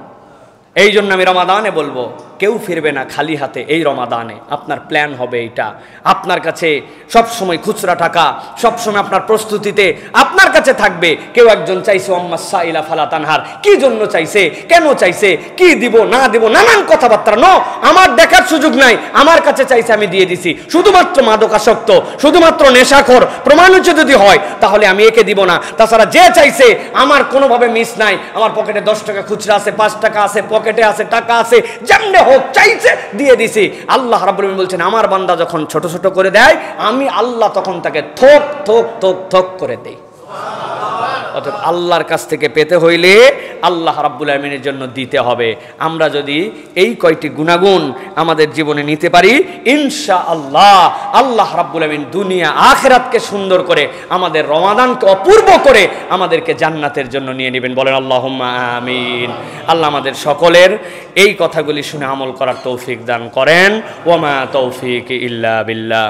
এই জন্য আমি রমাদানে বলবো কেউ ফিরবে না খালি হাতে। এই রমাদানে আপনার প্ল্যান হবে এইটা, আপনার কাছে সবসময় খুচরা টাকা সবসময় আপনার প্রস্তুতিতে আপনার কাছে থাকবে। কেউ একজন চাইছে আম্মা সাইলা ফালা তানহার, কি জন্য চাইছে, কেন চাইছে, কি দিব না দিব, নানান কথাবার্তা। ন, আমার দেখার সুযোগ নাই, আমার কাছে চাইছে আমি দিয়ে দিছি। শুধুমাত্র মাদকাসক্ত, শুধুমাত্র নেশাখোর প্রমাণিত যদি হয় তাহলে আমি একে দিব না। তাছাড়া যে চাইছে আমার কোনোভাবে মিস নাই, আমার পকেটে 10 টাকা খুচরা আছে, 5 টাকা আছে, পকেটে আছে, টাকা আছে, যেমনে হোক চাইছে দিয়ে দিছি। আল্লাহ রাব্বুল আলামিন বলছেন আমার বান্দা যখন ছোট ছোট করে দেয়, আমি আল্লাহ তখন তাকে থোক থোক থোক থোক করে দেই। অতএব আল্লাহর কাছ থেকে পেতে হইলে আল্লাহ রাব্বুল আলামিনের জন্য দিতে হবে। আমরা যদি এই কয়টি গুণাগুণ আমাদের জীবনে নিতে পারি, ইনশাআল্লাহ আল্লাহ রাব্বুল আলামিন দুনিয়া আখিরাতকে সুন্দর করে, আমাদের রমাদানকে অপূর্ব করে আমাদেরকে জান্নাতের জন্য নিয়ে নেবেন। বলেন আল্লাহুম্মা আমিন। আল্লাহ আমাদের সকলের এই কথাগুলি শুনে আমল করার তৌফিক দান করেন। ওয়া মা তৌফিক ইল্লা বিল্লাহ।